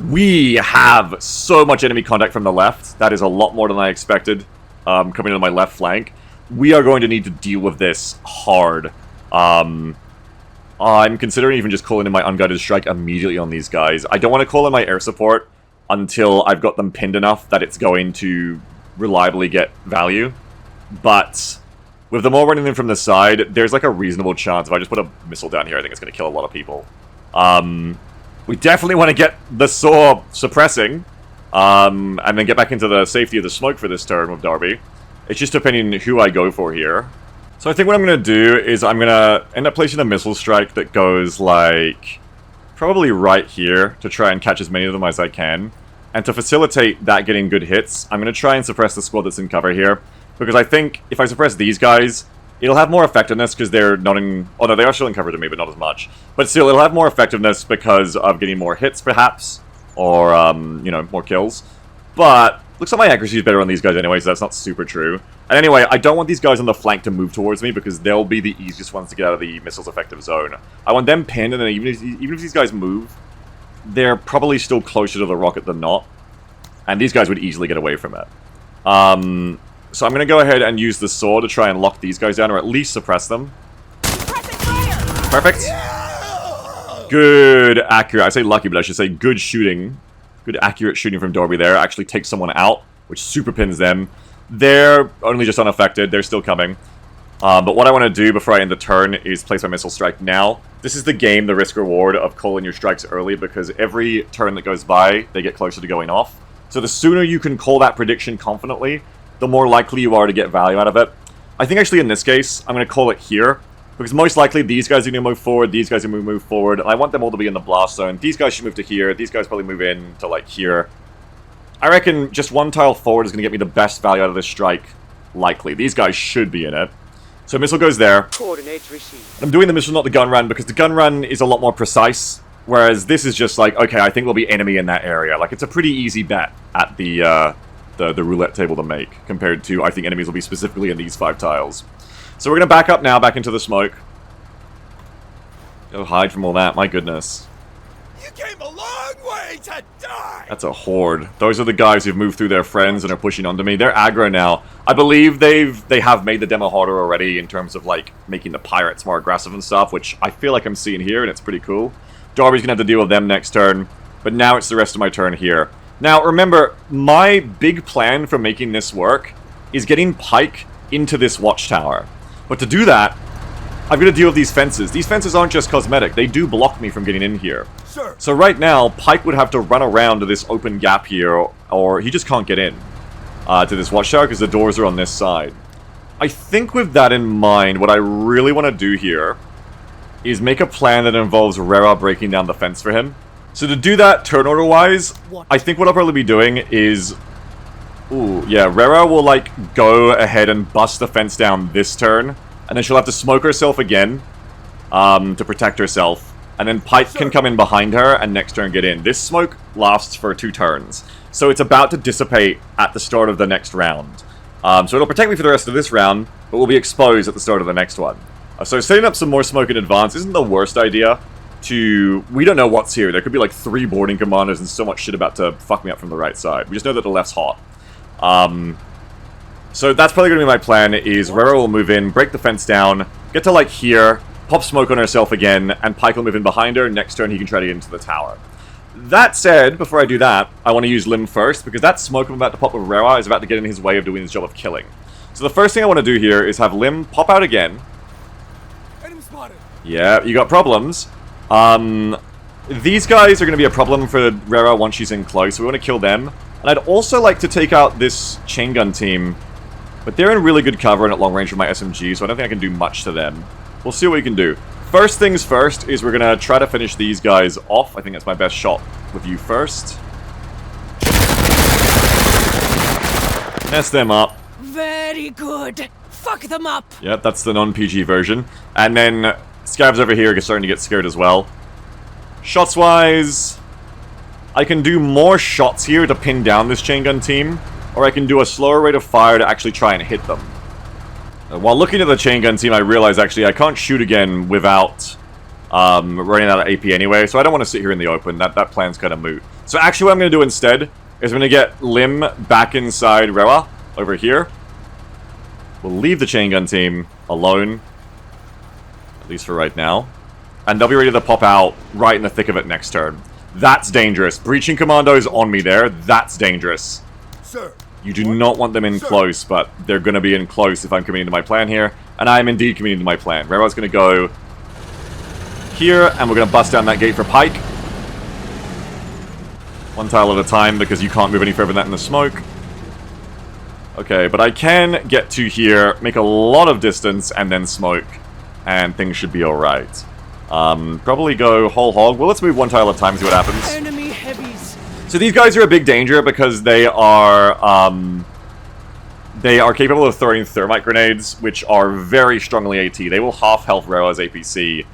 A: We have so much enemy contact from the left. That is a lot more than I expected. Coming to my left flank. We are going to need to deal with this hard. I'm considering even just calling in my unguided strike immediately on these guys. I don't want to call in my air support until I've got them pinned enough that it's going to reliably get value. But with them all running in from the side, there's like a reasonable chance if I just put a missile down here, I think it's going to kill a lot of people. We definitely want to get the saw suppressing, and then get back into the safety of the smoke for this turn with Darby. It's just depending who I go for here. So I think what I'm going to do is I'm going to end up placing a missile strike that goes like probably right here to try and catch as many of them as I can. And to facilitate that getting good hits, I'm going to try and suppress the squad that's in cover here. Because I think if I suppress these guys, it'll have more effectiveness because they're not in... Oh no, they are still in cover to me, but not as much. But still, it'll have more effectiveness because of getting more hits, perhaps. Or, you know, more kills. But looks like my accuracy is better on these guys anyway, so that's not super true. And anyway, I don't want these guys on the flank to move towards me because they'll be the easiest ones to get out of the missile's effective zone. I want them pinned, and then even if these guys move, they're probably still closer to the rocket than not. And these guys would easily get away from it. So I'm going to go ahead and use the sword to try and lock these guys down, or at least suppress them. Perfect. Good, accurate. I say lucky, but I should say good shooting. Good, accurate shooting from Darby there. Actually takes someone out, which super pins them. They're only just unaffected. They're still coming. But what I want to do before I end the turn is place my missile strike now. This is the game, the risk-reward of calling your strikes early, because every turn that goes by, they get closer to going off. So the sooner you can call that prediction confidently, the more likely you are to get value out of it. I think actually in this case, I'm going to call it here, because most likely these guys are going to move forward, these guys are going to move forward, and I want them all to be in the blast zone. These guys should move to here, these guys probably move in to like here. I reckon just one tile forward is going to get me the best value out of this strike, likely. These guys should be in it. So missile goes there.
D: Coordinates received.
A: I'm doing the missile, not the gun run, because the gun run is a lot more precise, whereas this is just like, okay, I think there'll be enemy in that area. Like, it's a pretty easy bet at the roulette table to make, compared to, I think enemies will be specifically in these 5 tiles. So we're going to back up now, back into the smoke. Go hide from all that, my goodness.
B: You came a long way to die!
A: That's a horde. Those are the guys who've moved through their friends and are pushing onto me. They're aggro now. I believe they have made the demo harder already in terms of, like, making the pirates more aggressive and stuff, which I feel like I'm seeing here, and it's pretty cool. Darby's going to have to deal with them next turn, but now it's the rest of my turn here. Now, remember, my big plan for making this work is getting Pike into this watchtower. But to do that, I've got to deal with these fences. These fences aren't just cosmetic. They do block me from getting in here.
B: Sir.
A: So right now, Pike would have to run around to this open gap here, or he just can't get in to this watchtower because the doors are on this side. I think with that in mind, what I really want to do here is make a plan that involves Rera breaking down the fence for him. So to do that, turn order-wise, I think what I'll probably be doing is... Ooh, yeah, Rera will, like, go ahead and bust the fence down this turn, and then she'll have to smoke herself again to protect herself. And then Pike can come in behind her and next turn get in. This smoke lasts for 2 turns, so it's about to dissipate at the start of the next round. So it'll protect me for the rest of this round, but will be exposed at the start of the next one. So setting up some more smoke in advance isn't the worst idea. We don't know what's here. There could be like 3 boarding commanders and so much shit about to fuck me up from the right side. We just know that the left's hot. So that's probably going to be my plan, is Rera will move in, break the fence down, get to like here, pop smoke on herself again, and Pike will move in behind her. Next turn he can try to get into the tower. That said, before I do that, I want to use Lim first, because that smoke I'm about to pop with Rera is about to get in his way of doing his job of killing. So the first thing I want to do here is have Lim pop out again.
B: Enemy spotted.
A: Yeah, you got problems. These guys are going to be a problem for Rera once she's in close, so we want to kill them. And I'd also like to take out this chain gun team But they're in really good cover and at long range with my SMG, so I don't think I can do much to them. We'll see what we can do. First things first is we're going to try to finish these guys off. I think that's my best shot with you first. Mess them up.
C: Very good. Fuck them up.
A: Yep, that's the non-PG version. And then Scavs over here are starting to get scared as well. Shots-wise, I can do more shots here to pin down this chain gun team, or I can do a slower rate of fire to actually try and hit them. While looking at the chain gun team, I realize actually I can't shoot again without running out of AP anyway, so I don't want to sit here in the open. That plan's kind of moot. So actually what I'm going to do instead is I'm going to get Lim back inside Rewa over here. We'll leave the chain gun team alone, at least for right now. And they'll be ready to pop out right in the thick of it next turn. That's dangerous. Breaching commandos on me there. That's dangerous.
B: Sir.
A: You do not want them in close, but they're going to be in close if I'm committing to my plan here. And I am indeed committing to my plan. Rewa's going to go here, and we're going to bust down that gate for Pike. One tile at a time, because you can't move any further than that in the smoke. Okay, but I can get to here, make a lot of distance, and then smoke. And things should be alright. Probably go whole hog. Well, let's move one tile at a time and see what happens.
C: Enemy heavies.
A: So these guys are a big danger because they are capable of throwing thermite grenades, which are very strongly AT. They will half health Rewa's APC,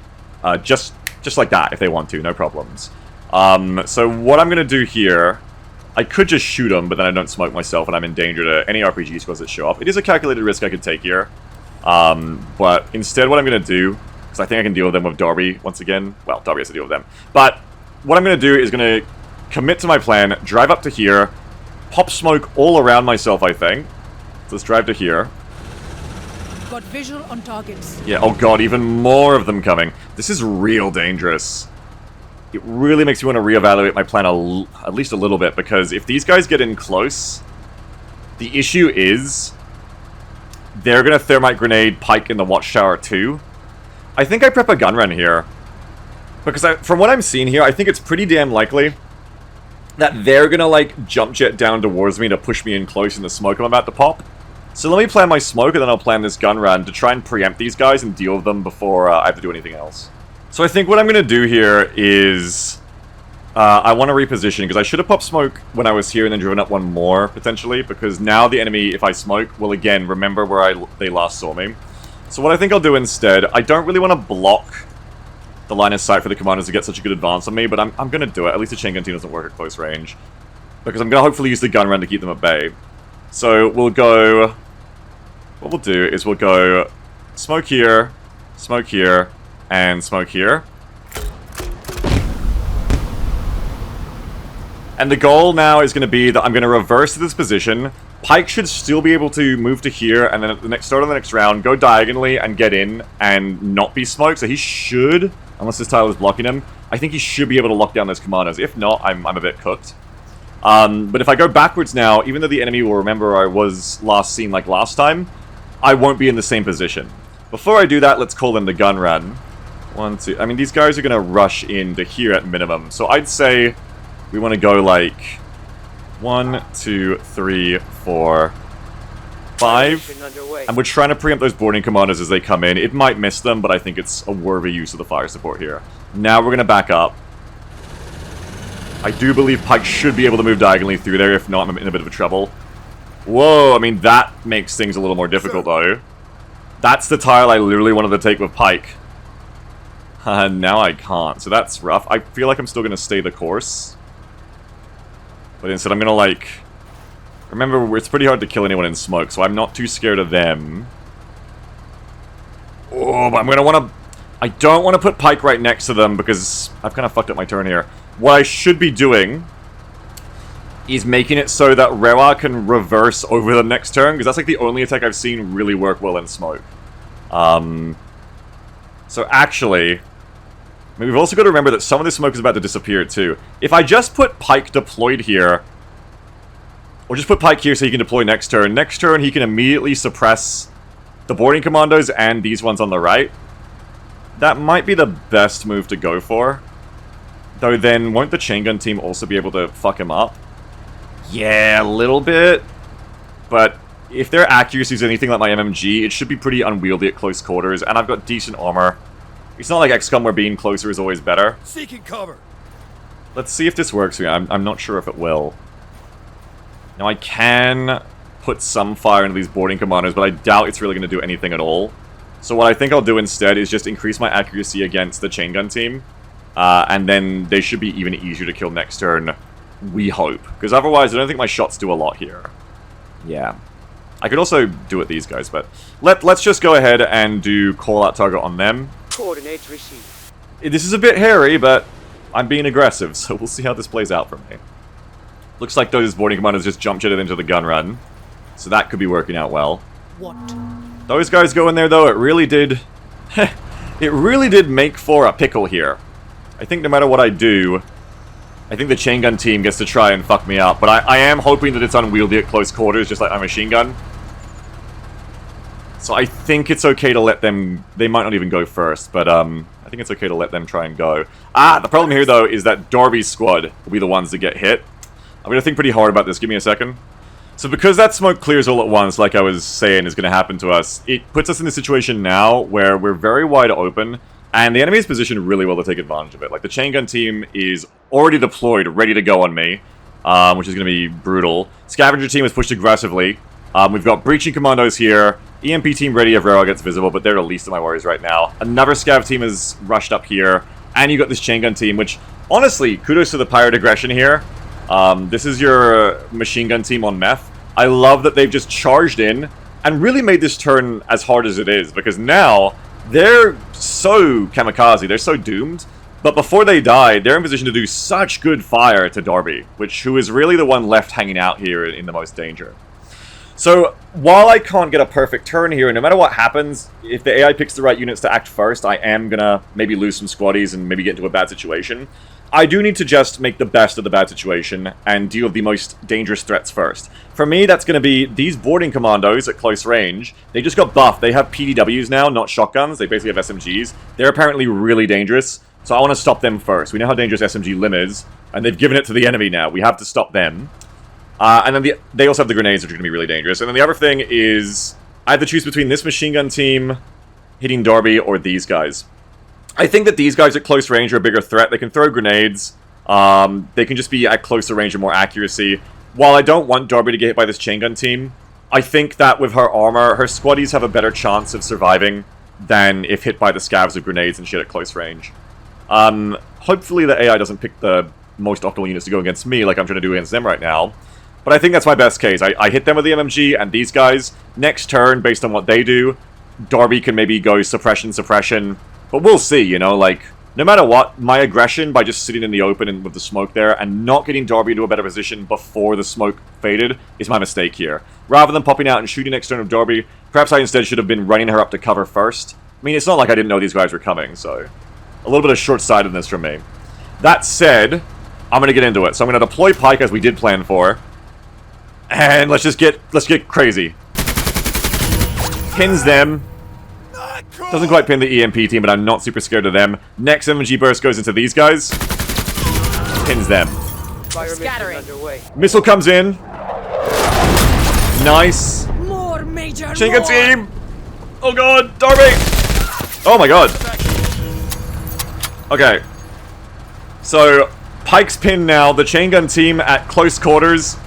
A: just like that if they want to, no problems. So what I'm gonna do here, I could just shoot them, but then I don't smoke myself, and I'm in danger to any RPG squads that show up. It is a calculated risk I could take here, but instead what I'm gonna do, because I think I can deal with them with Darby once again. Well, Darby has to deal with them, but what I'm gonna do is gonna commit to my plan, drive up to here, pop smoke all around myself, I think. So let's drive to here.
C: Got visual on targets.
A: Yeah, oh god, even more of them coming. This is real dangerous. It really makes me want to reevaluate my plan at least a little bit, because if these guys get in close, the issue is they're going to thermite grenade Pike in the watchtower too. I think I prep a gun run here, because from what I'm seeing here, I think it's pretty damn likely that they're gonna, like, jump jet down towards me to push me in close in the smoke I'm about to pop. So let me plan my smoke, and then I'll plan this gun run to try and preempt these guys and deal with them before I have to do anything else. So I think what I'm gonna do here is I want to reposition, because I should have popped smoke when I was here and then driven up one more, potentially, because now the enemy, if I smoke, will again remember where they last saw me. So what I think I'll do instead, I don't really want to block the line of sight for the commanders to get such a good advance on me, but I'm going to do it. At least the chain gun team doesn't work at close range, because I'm going to hopefully use the gun run to keep them at bay. So we'll go... What we'll do is we'll go smoke here, and smoke here. And the goal now is going to be that I'm going to reverse this position. Pike should still be able to move to here, and then at the start of the next round, go diagonally and get in and not be smoked. So he should, unless this tile is blocking him, I think he should be able to lock down those commandos. If not, I'm a bit cooked. But if I go backwards now, even though the enemy will remember where I was last seen like last time, I won't be in the same position. Before I do that, let's call in the gun run. 1, 2... I mean, these guys are going to rush into here at minimum. So I'd say we want to go like 1, 2, 3, 4, 5. And we're trying to preempt those boarding commanders as they come in. It might miss them, but I think it's a worthy use of the fire support here. Now we're going to back up. I do believe Pike should be able to move diagonally through there. If not, I'm in a bit of trouble. Whoa, I mean, that makes things a little more difficult, though. That's the tile I literally wanted to take with Pike. Now I can't, so that's rough. I feel like I'm still going to stay the course. But instead I'm going to, like... Remember, it's pretty hard to kill anyone in smoke, so I'm not too scared of them. Oh, but I'm going to want to... I don't want to put Pike right next to them, because I've kind of fucked up my turn here. What I should be doing is making it so that Rewa can reverse over the next turn, because that's like the only attack I've seen really work well in smoke. So actually, I mean, we've also got to remember that some of this smoke is about to disappear too. If I just put Pike deployed here, or just put Pike here so he can deploy next turn he can immediately suppress the boarding commandos and these ones on the right. That might be the best move to go for. Though then, won't the chain gun team also be able to fuck him up? Yeah, a little bit. But if their accuracy is anything like my MMG, it should be pretty unwieldy at close quarters, and I've got decent armor. It's not like XCOM where being closer is always better.
B: Seeking cover.
A: Let's see if this works for me. I'm not sure if it will. Now, I can put some fire into these boarding commandos, but I doubt it's really going to do anything at all. So what I think I'll do instead is just increase my accuracy against the chain gun team, and then they should be even easier to kill next turn, we hope. Because otherwise, I don't think my shots do a lot here. Yeah. I could also do it these guys, but let's just go ahead and do call-out target on them.
D: Coordinates received.
A: This is a bit hairy, but I'm being aggressive, so we'll see how this plays out for me. Looks like those boarding commandos just jump-jetted into the gun run, so that could be working out well.
C: What?
A: Those guys go in there, though, it really did... it really did make for a pickle here. I think no matter what I do, I think the chain gun team gets to try and fuck me up, but I am hoping that it's unwieldy at close quarters, just like my machine gun. So I think it's okay to let them... They might not even go first, but I think it's okay to let them try and go. The problem here, though, is that Darby's squad will be the ones that get hit. I'm going to think pretty hard about this. Give me a second. So because that smoke clears all at once, like I was saying is going to happen to us, it puts us in a situation now where we're very wide open, and the enemy is positioned really well to take advantage of it. Like, the chain gun team is already deployed, ready to go on me, which is going to be brutal. Scavenger team is pushed aggressively. We've got breaching commandos here. EMP team ready if Railroad gets visible, but they're the least of my worries right now. Another scav team is rushed up here, and you got this chain gun team, which, honestly, kudos to the pirate aggression here. This is your machine gun team on meth. I love that they've just charged in and really made this turn as hard as it is, because now they're so kamikaze, they're so doomed. But before they die, they're in position to do such good fire to Darby, who is really the one left hanging out here in the most danger. So, while I can't get a perfect turn here, and no matter what happens, if the AI picks the right units to act first, I am gonna maybe lose some squaddies and maybe get into a bad situation. I do need to just make the best of the bad situation and deal with the most dangerous threats first. For me, that's going to be these boarding commandos at close range. They just got buffed. They have PDWs now, not shotguns. They basically have SMGs. They're apparently really dangerous, so I want to stop them first. We know how dangerous SMG Lim is, and they've given it to the enemy now. We have to stop them. And then they also have the grenades, which are going to be really dangerous. And then the other thing is, I have to choose between this machine gun team hitting Darby or these guys. I think that these guys at close range are a bigger threat. They can throw grenades. They can just be at closer range and more accuracy. While I don't want Darby to get hit by this chain gun team, I think that with her armor, her squaddies have a better chance of surviving than if hit by the scavs with grenades and shit at close range. Hopefully the AI doesn't pick the most optimal units to go against me like I'm trying to do against them right now. But I think that's my best case. I hit them with the MMG, and these guys, next turn, based on what they do, Darby can maybe go suppression. But we'll see, you know, like, no matter what, my aggression by just sitting in the open and with the smoke there and not getting Darby into a better position before the smoke faded is my mistake here. Rather than popping out and shooting next turn of Darby, perhaps I instead should have been running her up to cover first. I mean, it's not like I didn't know these guys were coming, so a little bit of short-sightedness from me. That said, I'm going to get into it. So I'm going to deploy Pike as we did plan for. And let's get crazy. Pins them. Doesn't quite pin the EMP team, but I'm not super scared of them. Next MG burst goes into these guys. Pins them.
D: Scattering underway.
A: Missile comes in. Nice.
C: More, Major.
A: Chain gun
C: more.
A: team. Oh god, Darby. Oh my god. Okay. So, Pike's pinned now. The chain gun team at close quarters.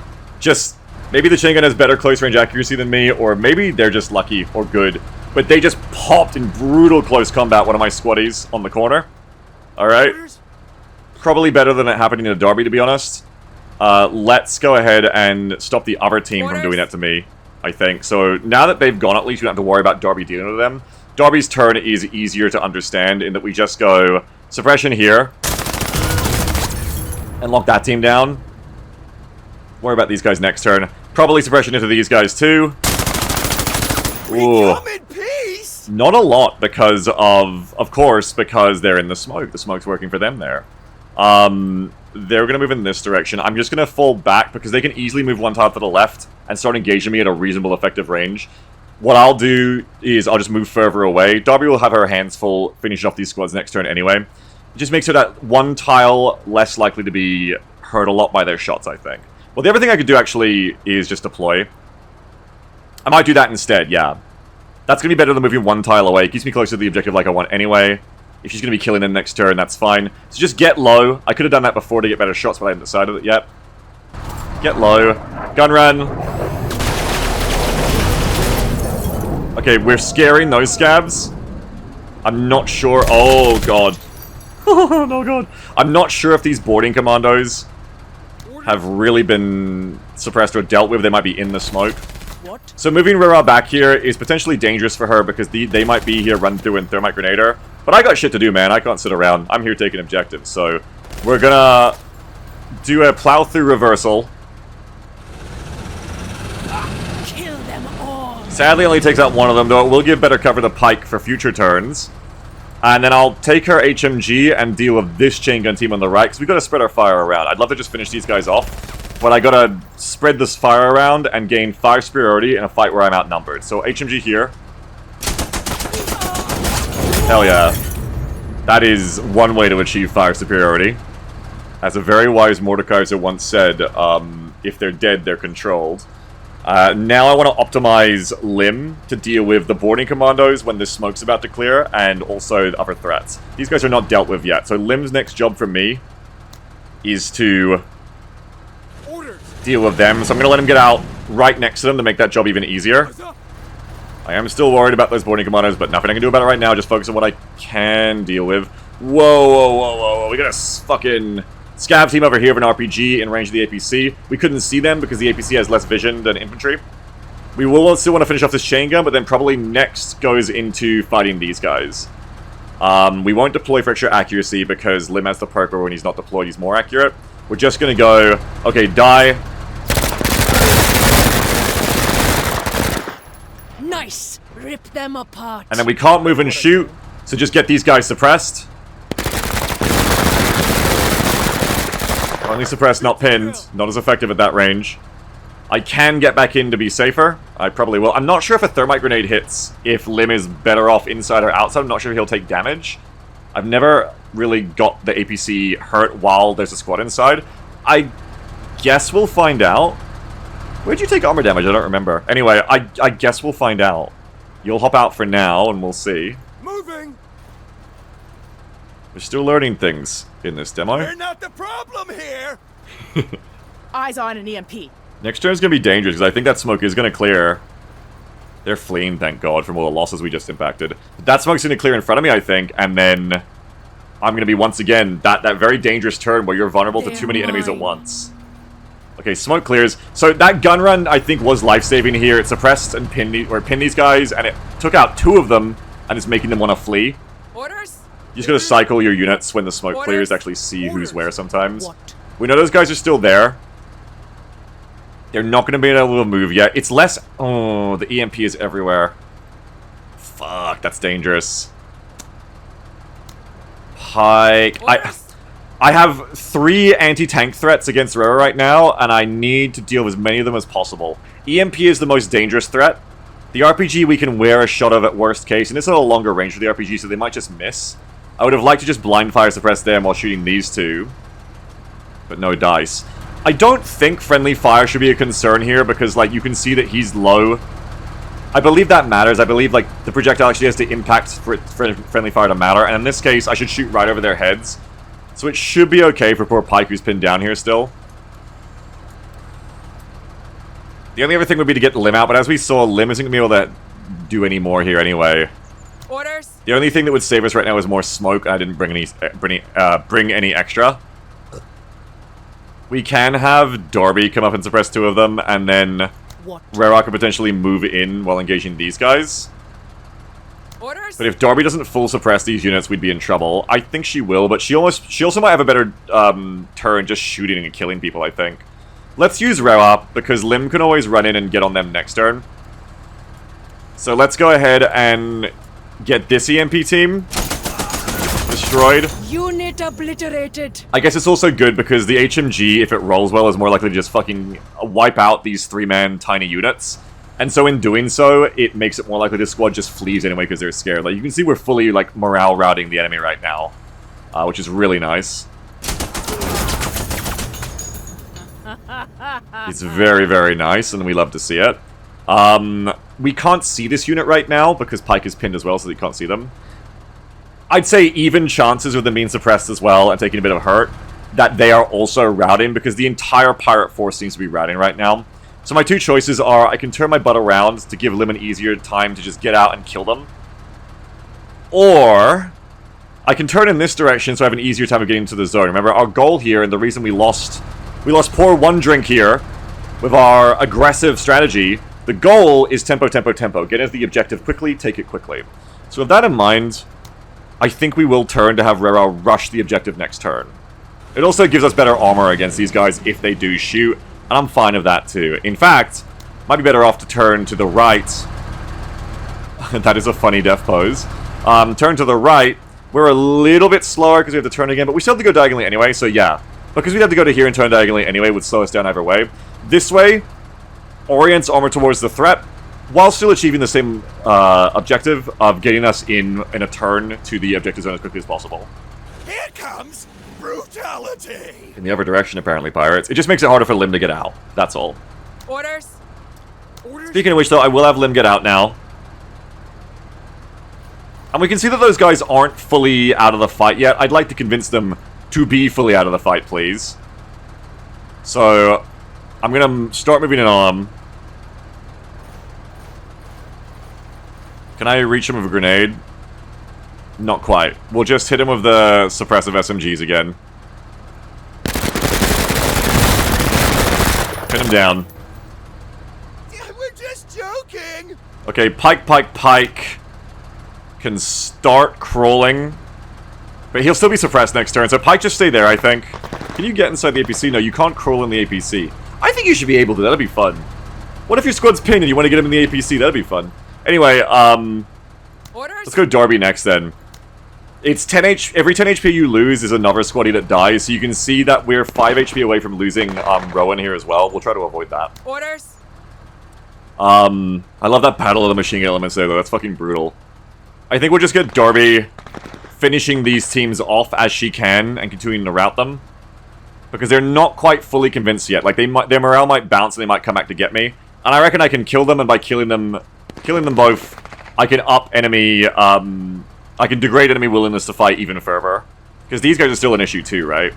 A: Just, maybe the chain gun has better close range accuracy than me, or maybe they're just lucky or good. But they just popped in brutal close combat one of my squaddies on the corner. Alright. Probably better than it happening to Darby, to be honest. Let's go ahead and stop the other team from doing that to me, I think. So now that they've gone, at least we don't have to worry about Darby dealing with them. Darby's turn is easier to understand in that we just go suppression here. And lock that team down. Worry about these guys next turn. Probably suppression into these guys too. Ooh. Not a lot because of course, because they're in the smoke. The smoke's working for them there. They're going to move in this direction. I'm just going to fall back because they can easily move one tile to the left and start engaging me at a reasonable effective range. What I'll do is I'll just move further away. Darby will have her hands full, finish off these squads next turn anyway. It just makes her that one tile less likely to be hurt a lot by their shots, I think. Well, the other thing I could do actually is just deploy. I might do that instead, yeah. That's going to be better than moving one tile away. It keeps me closer to the objective like I want anyway. If she's going to be killing in next turn, that's fine. So just get low. I could have done that before to get better shots, but I haven't decided it yet. Get low. Gun run. Okay, we're scaring those scabs. I'm not sure. Oh, God. Oh, no, God. I'm not sure if these boarding commandos have really been suppressed or dealt with. They might be in the smoke.
C: What?
A: So moving Rara back here is potentially dangerous for her because they might be here, run through and thermite grenader. But I got shit to do, man. I can't sit around. I'm here taking objectives. So we're gonna do a plow through reversal.
C: Kill them all.
A: Sadly, only takes out one of them, though it will give better cover to Pike for future turns. And then I'll take her HMG and deal with this chain gun team on the right, because we've got to spread our fire around. I'd love to just finish these guys off, but I gotta spread this fire around and gain fire superiority in a fight where I'm outnumbered. So HMG here. Hell yeah. That is one way to achieve fire superiority. As a very wise Mordekaiser once said, if they're dead, they're controlled. Now I want to optimize Lim to deal with the boarding commandos when this smoke's about to clear, and also the other threats. These guys are not dealt with yet, so Lim's next job for me is to deal with them. So I'm going to let him get out right next to them to make that job even easier. I am still worried about those boarding commandos, but nothing I can do about it right now. Just focus on what I can deal with. Whoa, whoa, whoa, whoa, whoa. We got a fucking Scav team over here of an RPG in range of the APC. We couldn't see them because the APC has less vision than infantry. We will still want to finish off this chain gun, but then probably next goes into fighting these guys. We won't deploy for extra accuracy because Lim has the perk where when he's not deployed, he's more accurate. We're just going to go, okay, die.
C: Nice. Rip them apart.
A: And then we can't move and shoot, so just get these guys suppressed. Only suppressed, not pinned. Not as effective at that range. I can get back in to be safer. I probably will. I'm not sure if a thermite grenade hits if Lim is better off inside or outside. I'm not sure if he'll take damage. I've never really got the APC hurt while there's a squad inside. I guess we'll find out. Where'd you take armor damage? I don't remember. Anyway, I guess we'll find out. You'll hop out for now and we'll see.
B: Moving.
A: We're still learning things in this demo.
B: We're not the problem here.
E: Eyes on an EMP.
A: Next turn's gonna be dangerous because I think that smoke is gonna clear. They're fleeing, thank God, from all the losses we just impacted. That smoke's gonna clear in front of me, I think, and then I'm gonna be once again that very dangerous turn where you're vulnerable to too many enemies at once. Okay, smoke clears. So that gun run, I think, was life-saving here. It suppressed and pinned these guys, and it took out 2 of them, and it's making them want to flee.
E: Orders?
A: You just gotta cycle your units when the smoke clears to actually see who's where sometimes. We know those guys are still there. They're not gonna be able to move yet. It's less... Oh, the EMP is everywhere. Fuck, that's dangerous. Pike... I have 3 anti-tank threats against Rara right now, and I need to deal with as many of them as possible. EMP is the most dangerous threat. The RPG we can wear a shot of at worst case, and it's at a longer range for the RPG, so they might just miss. I would have liked to just blind fire suppress them while shooting these 2. But no dice. I don't think friendly fire should be a concern here, because, like, you can see that he's low. I believe that matters. I believe, like, the projectile actually has to impact for friendly fire to matter, and in this case, I should shoot right over their heads. So it should be okay for poor Pike, who's pinned down here still. The only other thing would be to get Lim out, but as we saw, Lim isn't going to be able to do any more here anyway.
E: Orders?
A: The only thing that would save us right now is more smoke. I didn't bring any extra. We can have Darby come up and suppress 2 of them, and then Rara could potentially move in while engaging these guys.
E: Orders?
A: But if Darby doesn't full suppress these units, we'd be in trouble. I think she will, but she also might have a better turn just shooting and killing people, I think. Let's use Rara, because Lim can always run in and get on them next turn. So let's go ahead and get this EMP team destroyed.
C: Unit obliterated.
A: I guess it's also good because the HMG, if it rolls well, is more likely to just fucking wipe out these 3-man tiny units. And so in doing so, it makes it more likely this squad just flees anyway because they're scared. Like, you can see we're fully, like, morale routing the enemy right now. Which is really nice. It's very, very nice, and we love to see it. We can't see this unit right now because Pike is pinned as well, so they can't see them. I'd say even chances with them being suppressed as well and taking a bit of hurt that they are also routing, because the entire pirate force seems to be routing right now. So my two choices are, I can turn my butt around to give Lim an easier time to just get out and kill them. Or I can turn in this direction so I have an easier time of getting into the zone. Remember, our goal here, and the reason we lost poor one drink here with our aggressive strategy, the goal is tempo, tempo, tempo. Get into the objective quickly, take it quickly. So with that in mind, I think we will turn to have Rero rush the objective next turn. It also gives us better armor against these guys if they do shoot, and I'm fine with that too. In fact, might be better off to turn to the right. That is a funny death pose. Turn to the right. We're a little bit slower because we have to turn again, but we still have to go diagonally anyway, so yeah. Because we'd have to go to here and turn diagonally anyway, would slow us down either way. This way orients armor towards the threat, while still achieving the same objective of getting us in a turn to the objective zone as quickly as possible.
B: Here comes brutality!
A: In the other direction, apparently, pirates. It just makes it harder for Lim to get out. That's all.
E: Orders.
A: Speaking of which, though, I will have Lim get out now. And we can see that those guys aren't fully out of the fight yet. I'd like to convince them to be fully out of the fight, please. So, I'm going to start moving an arm. Can I reach him with a grenade? Not quite. We'll just hit him with the suppressive SMGs again. Pin him down.
B: We're just joking!
A: Okay, Pike can start crawling. But he'll still be suppressed next turn, so Pike just stay there, I think. Can you get inside the APC? No, you can't crawl in the APC. I think you should be able to. That'd be fun. What if your squad's pinned and you want to get him in the APC? That'd be fun. Anyway,
E: Orders.
A: let's go Darby next then. It's 10 HP. Every 10 HP you lose is another squaddy that dies, so you can see that we're 5 HP away from losing Rowan here as well. We'll try to avoid that.
E: Orders.
A: I love that battle of the machine gun elements there, though. That's fucking brutal. I think we'll just get Darby finishing these teams off as she can and continuing to rout them, because they're not quite fully convinced yet. Like, their morale might bounce and they might come back to get me, and I reckon I can kill them, and by killing them both, I can up enemy, I can degrade enemy willingness to fight even further. Because these guys are still an issue too, right?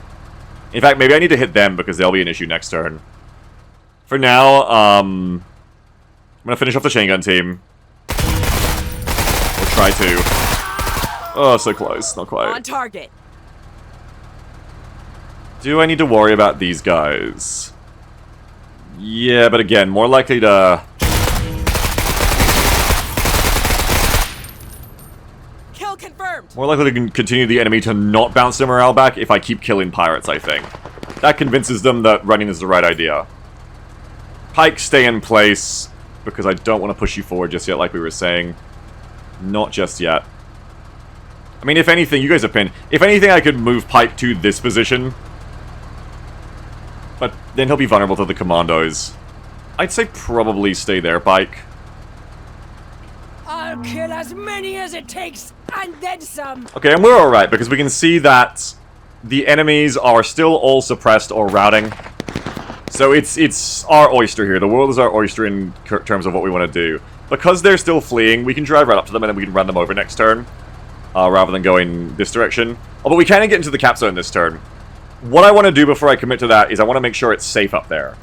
A: In fact, maybe I need to hit them because they'll be an issue next turn. For now, I'm gonna finish off the chain gun team. Or try to. Oh, so close. Not quite.
E: On target.
A: Do I need to worry about these guys? Yeah, but again, more likely to...
E: Kill confirmed.
A: More likely to continue the enemy to not bounce their morale back if I keep killing pirates, I think. That convinces them that running is the right idea. Pike, stay in place, because I don't want to push you forward just yet, like we were saying. Not just yet. I mean, if anything, you guys are pinned. If anything, I could move Pike to this position. But then he'll be vulnerable to the commandos. I'd say probably stay there, Pike.
C: I'll kill as many as it takes, and then some.
A: Okay, and we're alright, because we can see that the enemies are still all suppressed or routing. So it's our oyster here. The world is our oyster in terms of what we want to do. Because they're still fleeing, we can drive right up to them and then we can run them over next turn. Rather than going this direction. Oh, but we can get into the cap zone this turn. What I want to do before I commit to that is I want to make sure it's safe up there.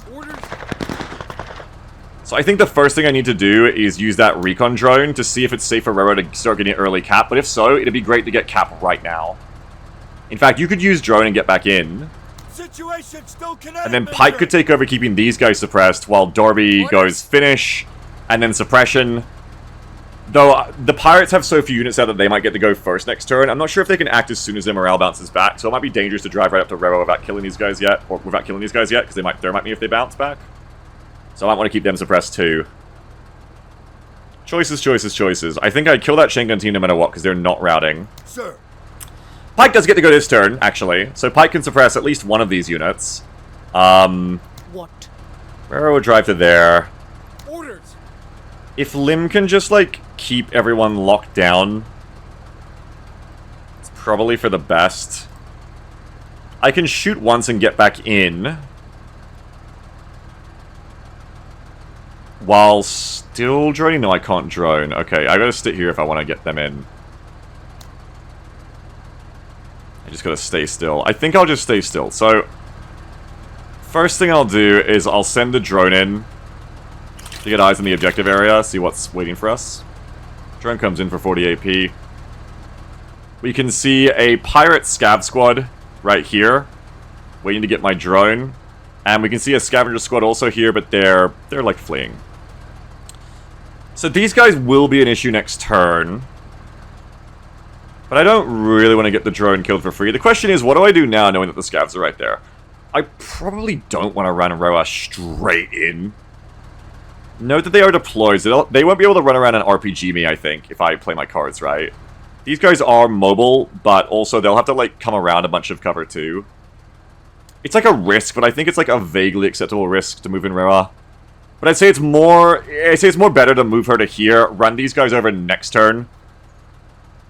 A: So I think the first thing I need to do is use that recon drone to see if it's safe for Rero to start getting early cap. But if so, it'd be great to get cap right now. In fact, you could use drone and get back in.
B: Situation still kinetic,
A: And then Pike could take over keeping these guys suppressed while Darby goes finish and then suppression. Though the pirates have so few units out that they might get to go first next turn. I'm not sure if they can act as soon as their morale bounces back, so it might be dangerous to drive right up to Rero without killing these guys yet, because they might thermite me if they bounce back. So I might want to keep them suppressed too. Choices, choices, choices. I think I'd kill that chain gun team no matter what, because they're not routing.
B: Sir.
A: Pike does get to go this turn, actually. So Pike can suppress at least one of these units.
C: What?
A: Rero would drive to there.
B: Orders.
A: If Lim can just, like, keep everyone locked down, it's probably for the best. I can shoot once and get back in. while still droning? No, I can't drone. Okay, I gotta sit here if I want to get them in. I just gotta stay still. I think I'll just stay still. So, first thing I'll do is I'll send the drone in to get eyes on the objective area, see what's waiting for us. Drone comes in for 40 AP. We can see a pirate scav squad right here, waiting to get my drone. And we can see a scavenger squad also here, but they're like fleeing. So these guys will be an issue next turn. But I don't really want to get the drone killed for free. The question is, what do I do now knowing that the scavs are right there? I probably don't want to run Roa straight in. Note that they are deployed, so they won't be able to run around and RPG me, I think, if I play my cards right. These guys are mobile, but also they'll have to, like, come around a bunch of cover too. It's like a risk, but I think it's like a vaguely acceptable risk to move in Roa. But I'd say it's more better to move her to here, run these guys over next turn,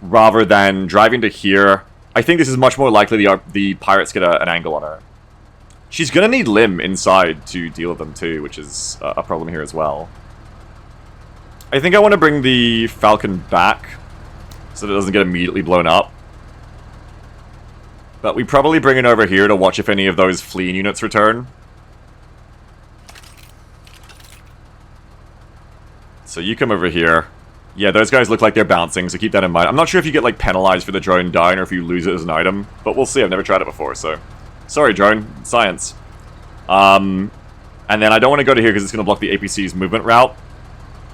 A: rather than driving to here. I think this is much more likely the pirates get an angle on her. She's gonna need Lim inside to deal with them too, which is a problem here as well. I think I want to bring the Falcon back so that it doesn't get immediately blown up. But we probably bring it over here to watch if any of those fleeing units return. So you come over here. Yeah, those guys look like they're bouncing, so keep that in mind. I'm not sure if you get, like, penalized for the drone dying or if you lose it as an item, but we'll see. I've never tried it before, so... Sorry, drone. Science. And then I don't want to go to here because it's going to block the APC's movement route.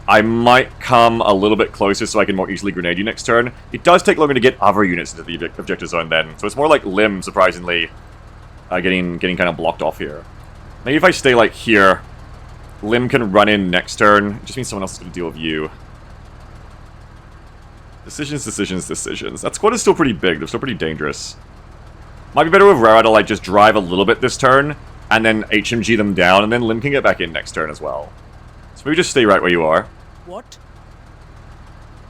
A: I might come a little bit closer so I can more easily grenade you next turn. It does take longer to get other units into the objective zone then, so it's more like Lim, surprisingly, getting kind of blocked off here. Maybe if I stay, like, here, Lim can run in next turn. It just means someone else is going to deal with you. Decisions, decisions, decisions. That squad is still pretty big. They're still pretty dangerous. Might be better with Rara to, like, just drive a little bit this turn, and then HMG them down, and then Lim can get back in next turn as well. So maybe just stay right where you are.
E: What?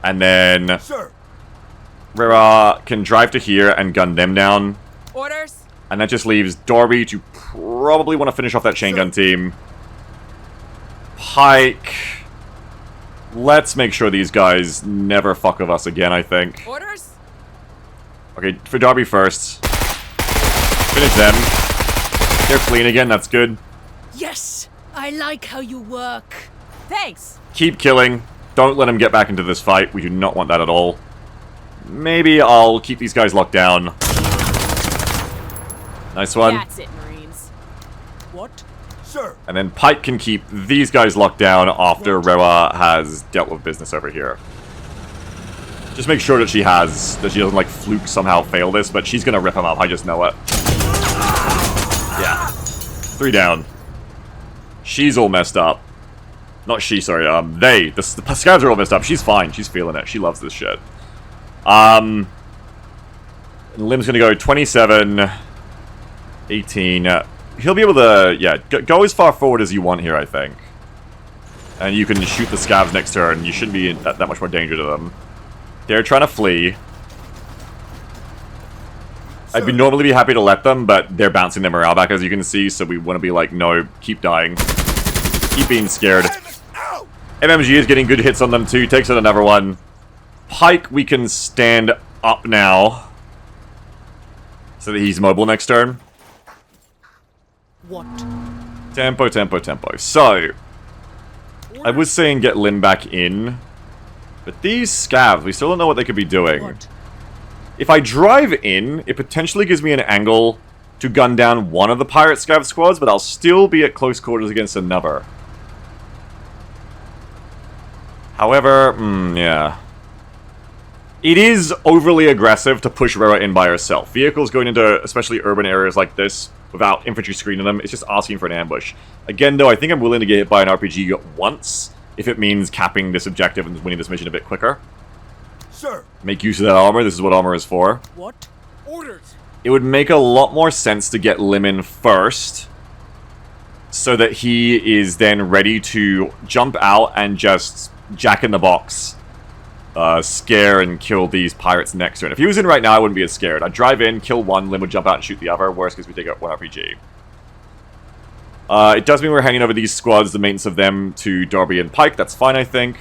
A: And then...
B: Sir.
A: Rara can drive to here and gun them down.
E: Orders?
A: And that just leaves Darby to probably want to finish off that chain gun team. Pike... Let's make sure these guys never fuck with us again, I think.
E: Orders?
A: Okay, for Darby first. Finish them. They're clean again, that's good.
C: Yes! I like how you work.
E: Thanks.
A: Keep killing. Don't let them get back into this fight. We do not want that at all. Maybe I'll keep these guys locked down. Nice one.
E: That's it, Marines.
B: What? Sir.
A: And then Pike can keep these guys locked down after Rewa has dealt with business over here. Just make sure that she doesn't, like, fluke somehow fail this, but she's gonna rip him up, I just know it. Yeah. 3 down. She's all messed up. Not she, sorry, they. The scavs are all messed up. She's fine. She's feeling it. She loves this shit. Lim's gonna go 27, 18. He'll be able to, yeah, go as far forward as you want here, I think. And you can shoot the scavs next turn. You shouldn't be in that much more danger to them. They're trying to flee. I'd normally be happy to let them, but they're bouncing their morale back, as you can see, so we want to be like, no, keep dying. Keep being scared. MMG is getting good hits on them too, takes out another one. Pike, we can stand up now. So that he's mobile next turn.
C: What?
A: Tempo, tempo, tempo. So, I was saying get Lin back in. But these scavs, we still don't know what they could be doing.
C: What?
A: If I drive in, it potentially gives me an angle to gun down one of the pirate scav squads, but I'll still be at close quarters against another. However, yeah. It is overly aggressive to push Rera in by herself. Vehicles going into especially urban areas like this without infantry screening them, it's just asking for an ambush. Again, though, I think I'm willing to get hit by an RPG once, if it means capping this objective and winning this mission a bit quicker.
B: Sir.
A: Make use of that armor. This is what armor is for.
E: What? Orders.
A: It would make a lot more sense to get Lim in first, so that he is then ready to jump out and just jack in the box, scare and kill these pirates next turn. If he was in right now, I wouldn't be as scared. I'd drive in, kill one, Lim would jump out and shoot the other. Worst because we take out one RPG. It does mean we're handing over these squads, the maintenance of them, to Darby and Pike. That's fine, I think.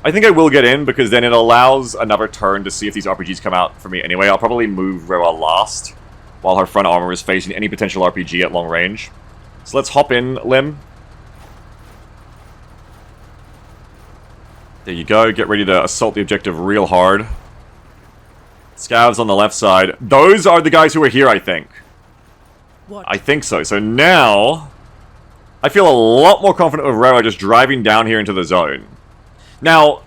A: I think I will get in, because then it allows another turn to see if these RPGs come out for me anyway. I'll probably move Rera last, while her front armor is facing any potential RPG at long range. So let's hop in, Lim. There you go. Get ready to assault the objective real hard. Scavs on the left side. Those are the guys who are here, I think.
E: What?
A: I think so. So now, I feel a lot more confident with Rera just driving down here into the zone. Now,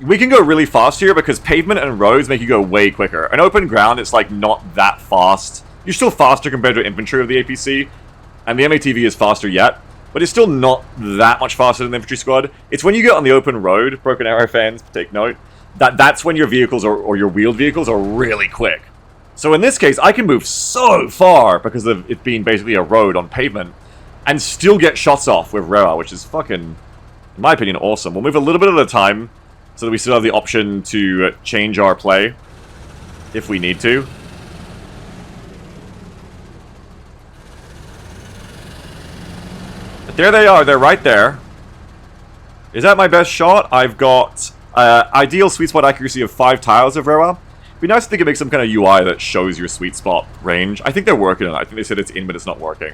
A: we can go really fast here because pavement and roads make you go way quicker. An open ground, it's like not that fast. You're still faster compared to infantry of the APC, and the MATV is faster yet, but it's still not that much faster than the infantry squad. It's when you get on the open road, Broken Arrow fans, take note, that's when your vehicles or your wheeled vehicles are really quick. So in this case, I can move so far because of it being basically a road on pavement and still get shots off with Rera, which is fucking, in my opinion, awesome. We'll move a little bit at a time so that we still have the option to change our play if we need to. But there they are. They're right there. Is that my best shot? I've got ideal sweet spot accuracy of 5 tiles of Rera. It'd be nice if they could make some kind of UI that shows your sweet spot range. I think they're working on it. I think they said it's in, but it's not working.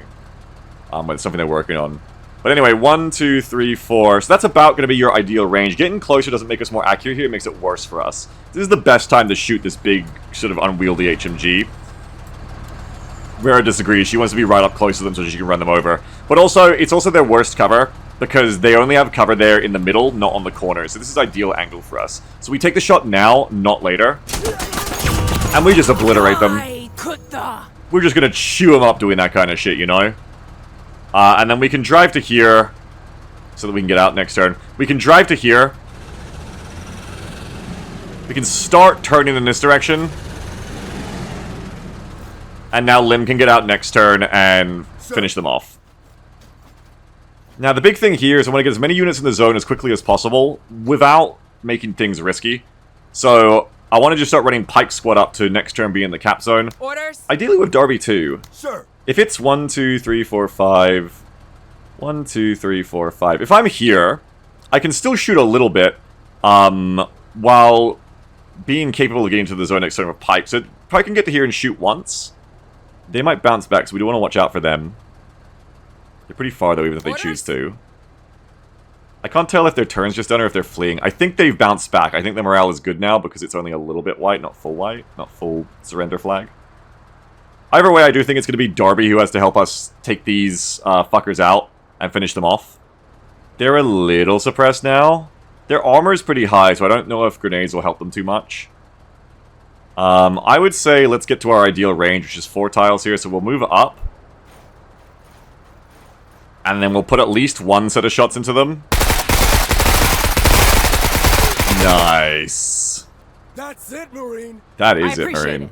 A: But it's something they're working on. But anyway, 1, 2, 3, 4. So that's about going to be your ideal range. Getting closer doesn't make us more accurate here. It makes it worse for us. This is the best time to shoot this big, sort of unwieldy HMG. Rera disagrees. She wants to be right up close to them so she can run them over. But also, it's also their worst cover, because they only have cover there in the middle, not on the corner. So this is ideal angle for us. So we take the shot now, not later. And we just obliterate them. We're just going to chew them up doing that kind of shit, you know? And then we can drive to here, so that we can get out next turn. We can drive to here. We can start turning in this direction. And now Lim can get out next turn and finish them off. Now, the big thing here is I want to get as many units in the zone as quickly as possible without making things risky. So, I want to just start running Pike Squad up to next turn being in the cap zone.
E: Orders?
A: Ideally with Darby too.
B: Sir.
A: If it's 1, 2, 3, 4, 5... 1, 2, 3, 4, 5... If I'm here, I can still shoot a little bit, while being capable of getting to the zone next turn with Pike. So, Pike can get to here and shoot once. They might bounce back, so we do want to watch out for them. They're pretty far, though, even if they choose to. I can't tell if their turn's just done or if they're fleeing. I think they've bounced back. I think the morale is good now because it's only a little bit white, not full surrender flag. Either way, I do think it's going to be Darby who has to help us take these fuckers out and finish them off. They're a little suppressed now. Their armor is pretty high, so I don't know if grenades will help them too much. I would say let's get to our ideal range, which is 4 tiles here, so we'll move up. And then we'll put at least 1 set of shots into them. Nice.
B: That's it, Marine.
A: That is it, Marine.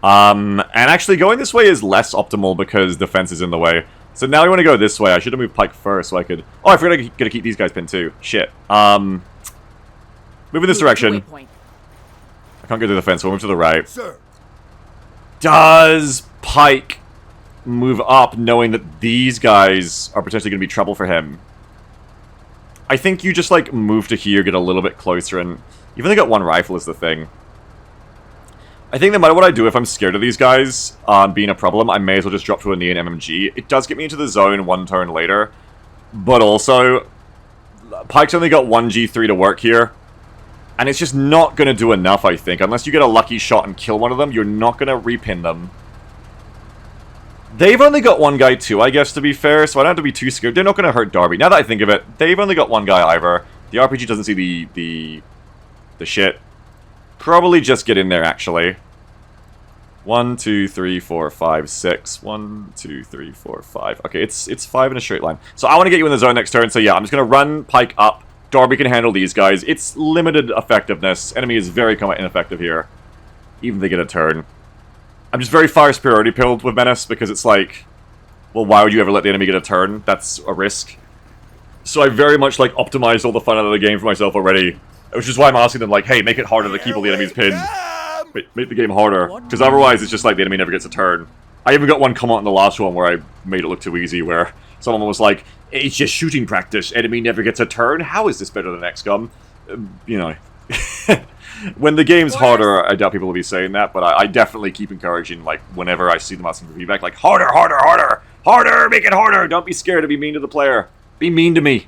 A: And actually going this way is less optimal because the fence is in the way. So now we want to go this way. I should have moved Pike first so I could... Oh, I forgot I gotta keep these guys pinned too. Shit. Move in this direction. I can't go through the fence, so we'll move to the right.
B: Sir.
A: Does Pike move up knowing that these guys are potentially going to be trouble for him? I think you just, like, move to here, get a little bit closer, and you've only got 1 rifle is the thing. I think no matter what I do, if I'm scared of these guys being a problem, I may as well just drop to a Neon MMG. It does get me into the zone 1 turn later, but also, Pike's only got 1 G3 to work here, and it's just not going to do enough, I think. Unless you get a lucky shot and kill one of them, you're not going to repin them. They've only got 1 guy too, I guess, to be fair, so I don't have to be too scared. They're not going to hurt Darby. Now that I think of it, they've only got 1 guy either. The RPG doesn't see the shit. Probably just get in there, actually. 1, 2, 3, 4, 5, 6. 1, 2, 3, 4, 5. Okay, it's 5 in a straight line. So I want to get you in the zone next turn, so yeah, I'm just going to run Pike up. Darby can handle these guys. It's limited effectiveness. Enemy is very combat ineffective here. Even if they get a turn. I'm just very fire superiority pilled with Menace because it's like, well, why would you ever let the enemy get a turn? That's a risk. So I very much like optimized all the fun out of the game for myself already, which is why I'm asking them like, hey, make it harder to keep all the enemies pinned. Make the game harder, because otherwise it's just like the enemy never gets a turn. I even got one comment in the last one where I made it look too easy, where someone was like, it's just shooting practice, enemy never gets a turn, how is this better than XCOM? You know. When the game's harder, I doubt people will be saying that, but I definitely keep encouraging, like, whenever I see them asking for feedback, like, harder, harder, harder! Harder! Make it harder! Don't be scared to be mean to the player. Be mean to me.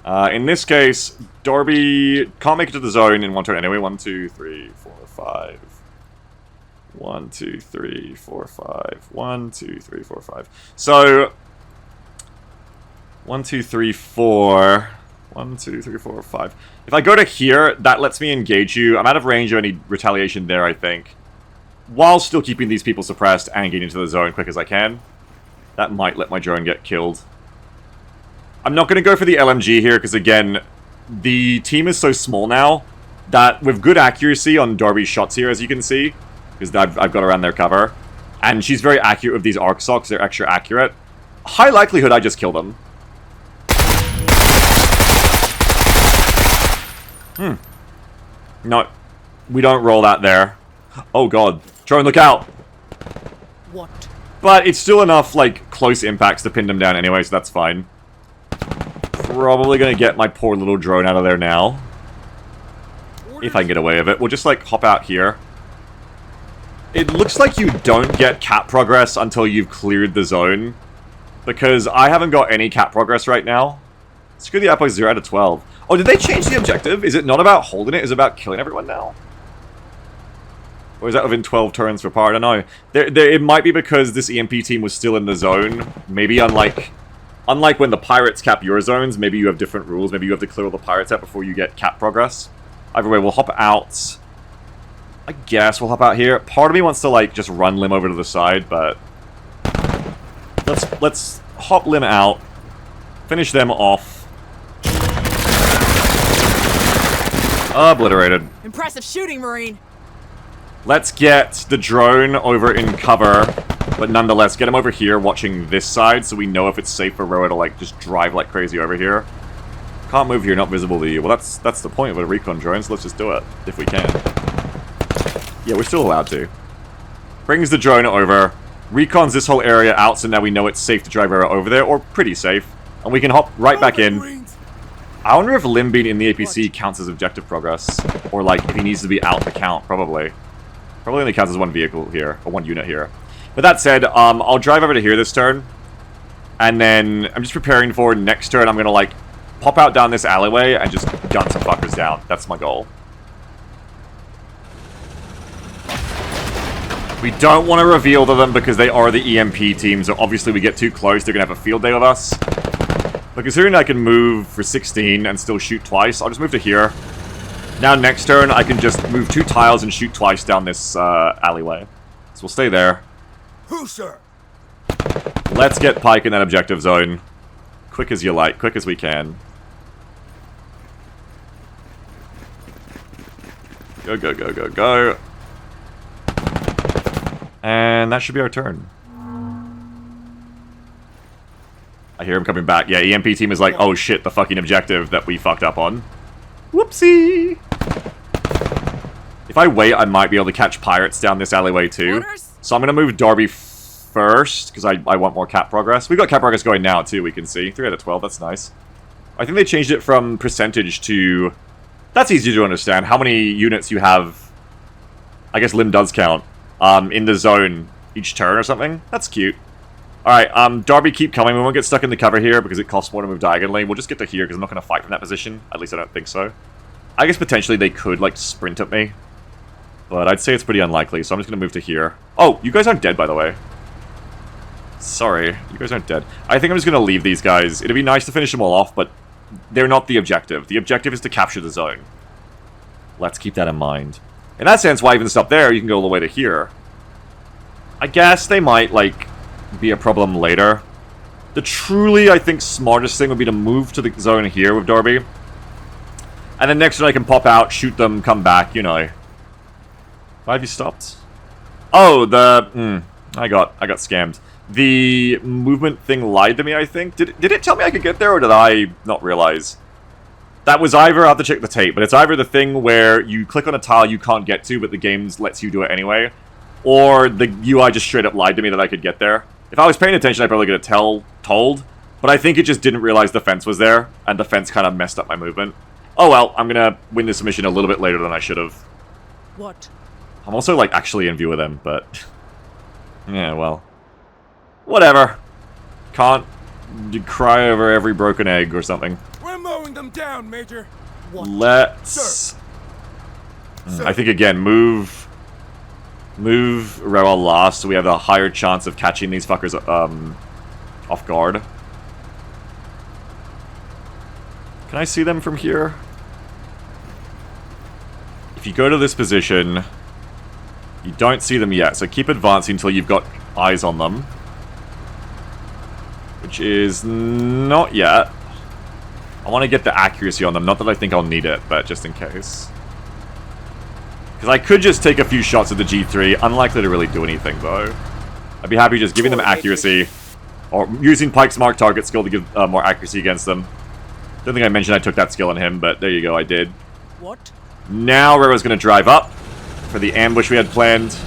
A: In this case, Darby can't make it to the zone in one turn anyway. 1, 2, 3, 4, 5. 1, 2, 3, 4, 5. 1, 2, 3, 4, 5. So 1, 2, 3, 4. 1, 2, 3, 4, 5. If I go to here, that lets me engage you. I'm out of range of any retaliation there, I think. While still keeping these people suppressed and getting into the zone quick as I can. That might let my drone get killed. I'm not going to go for the LMG here, because again, the team is so small now that with good accuracy on Darby's shots here, as you can see, because I've got around their cover, and she's very accurate with these arc socks, they're extra accurate. High likelihood I just kill them. No, we don't roll that there. Oh god, drone, look out!
E: What?
A: But it's still enough, like, close impacts to pin them down anyway, so that's fine. Probably gonna get my poor little drone out of there now. If I can get away with it. We'll just, like, hop out here. It looks like you don't get cap progress until you've cleared the zone. Because I haven't got any cap progress right now. Screw the Outpost 0 out of 12. Oh, did they change the objective? Is it not about holding it? Is it about killing everyone now? Or is that within 12 turns for par? I don't know. It might be because this EMP team was still in the zone. Maybe unlike when the pirates cap your zones, maybe you have different rules. Maybe you have to clear all the pirates out before you get cap progress. Either way, we'll hop out. I guess we'll hop out here. Part of me wants to, like, just run Lim over to the side, but let's hop Lim out. Finish them off. Obliterated.
E: Impressive shooting, Marine.
A: Let's get the drone over in cover, but nonetheless, get him over here watching this side so we know if it's safe for Roa to, like, just drive like crazy over here. Can't move here, not visible to you. Well, that's the point of a recon drone, so let's just do it, if we can. Yeah, we're still allowed to. Brings the drone over, recons this whole area out so now we know it's safe to drive over there, or pretty safe. And we can hop right back in. I wonder if Lim being in the APC counts as objective progress. Or, like, if he needs to be out the count, probably. Probably only counts as one vehicle here, or one unit here. But that said, I'll drive over to here this turn. And then I'm just preparing for next turn. I'm gonna, like, pop out down this alleyway and just gun some fuckers down. That's my goal. We don't want to reveal to them because they are the EMP team, so obviously we get too close, they're gonna have a field day with us. But considering I can move for 16 and still shoot twice, I'll just move to here. Now next turn, I can just move 2 tiles and shoot twice down this alleyway. So we'll stay there.
B: Who, sir?
A: Let's get Pike in that objective zone. Quick as you like, quick as we can. Go, go, go, go, go. And that should be our turn. I hear him coming back. Yeah, EMP team is like, oh shit, the fucking objective that we fucked up on. Whoopsie! If I wait, I might be able to catch pirates down this alleyway too.
E: Orders?
A: So I'm going to move Darby first, because I want more cap progress. We've got cap progress going now too, we can see. 3 out of 12, that's nice. I think they changed it from percentage to... That's easy to understand. How many units you have... I guess Lim does count. In the zone each turn or something. That's cute. Alright, Darby, keep coming. We won't get stuck in the cover here because it costs more to move diagonally. We'll just get to here because I'm not going to fight from that position. At least I don't think so. I guess potentially they could, like, sprint at me. But I'd say it's pretty unlikely, so I'm just going to move to here. Oh, you guys aren't dead, by the way. Sorry, you guys aren't dead. I think I'm just going to leave these guys. It'd be nice to finish them all off, but they're not the objective. The objective is to capture the zone. Let's keep that in mind. In that sense, why even stop there? You can go all the way to here. I guess they might, like, be a problem later. The truly, I think, smartest thing would be to move to the zone here with Darby. And then next turn I can pop out, shoot them, come back, you know. Why have you stopped? Oh, I got scammed. The movement thing lied to me, I think. Did it tell me I could get there, or did I not realize? That was either, I'll have to check the tape, but it's either the thing where you click on a tile you can't get to, but the game lets you do it anyway. or the UI just straight up lied to me that I could get there. If I was paying attention, I probably could have told, but I think it just didn't realize the fence was there, and the fence kind of messed up my movement. Oh well, I'm gonna win this mission a little bit later than I should have.
E: What?
A: I'm also, like, actually in view of them, but... yeah, well... whatever. Can't cry over every broken egg or something.
B: We're mowing them down, Major.
E: What?
A: Let's... I think, again, move Rewell last so we have a higher chance of catching these fuckers off guard. Can I see them from here? If you go to this position, you don't see them yet, so keep advancing until you've got eyes on them. Which is not yet. I want to get the accuracy on them, not that I think I'll need it, but just in case. Because I could just take a few shots at the G3, unlikely to really do anything though. I'd be happy just giving them accuracy, or using Pike's Mark target skill to give more accuracy against them. Don't think I mentioned I took that skill on him, but there you go, I did.
E: What?
A: Now Rero's going to drive up for the ambush we had planned.